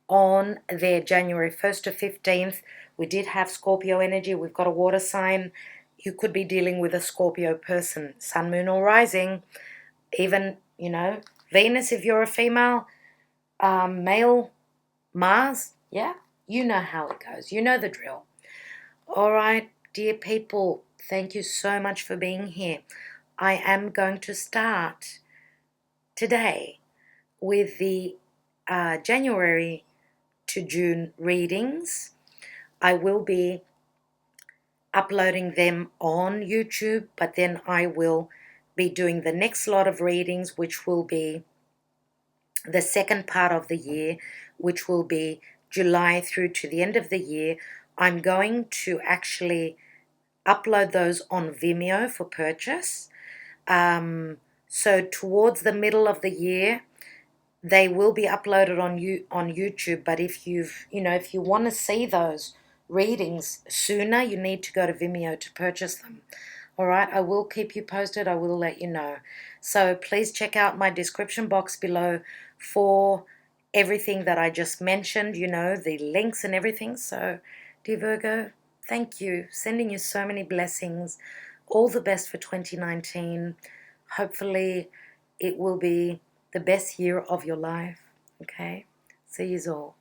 on their January 1st to 15th. We did have Scorpio energy. We've got a water sign. You could be dealing with a Scorpio person, sun, moon, or rising. Even, Venus if you're a female, male, Mars, yeah? You know how it goes. You know the drill. All right, dear people, thank you so much for being here. I am going to start today with the January to June readings. I will be uploading them on YouTube, but then I will be doing the next lot of readings, which will be the second part of the year, which will be July through to the end of the year, I'm going to actually upload those on Vimeo for purchase. So towards the middle of the year, they will be uploaded on YouTube. But if if you want to see those readings sooner, you need to go to Vimeo to purchase them. All right, I will keep you posted. I will let you know. So please check out my description box below for everything that I just mentioned, the links and everything. So, dear Virgo, thank you. Sending you so many blessings. All the best for 2019. Hopefully, it will be the best year of your life. Okay? See you all.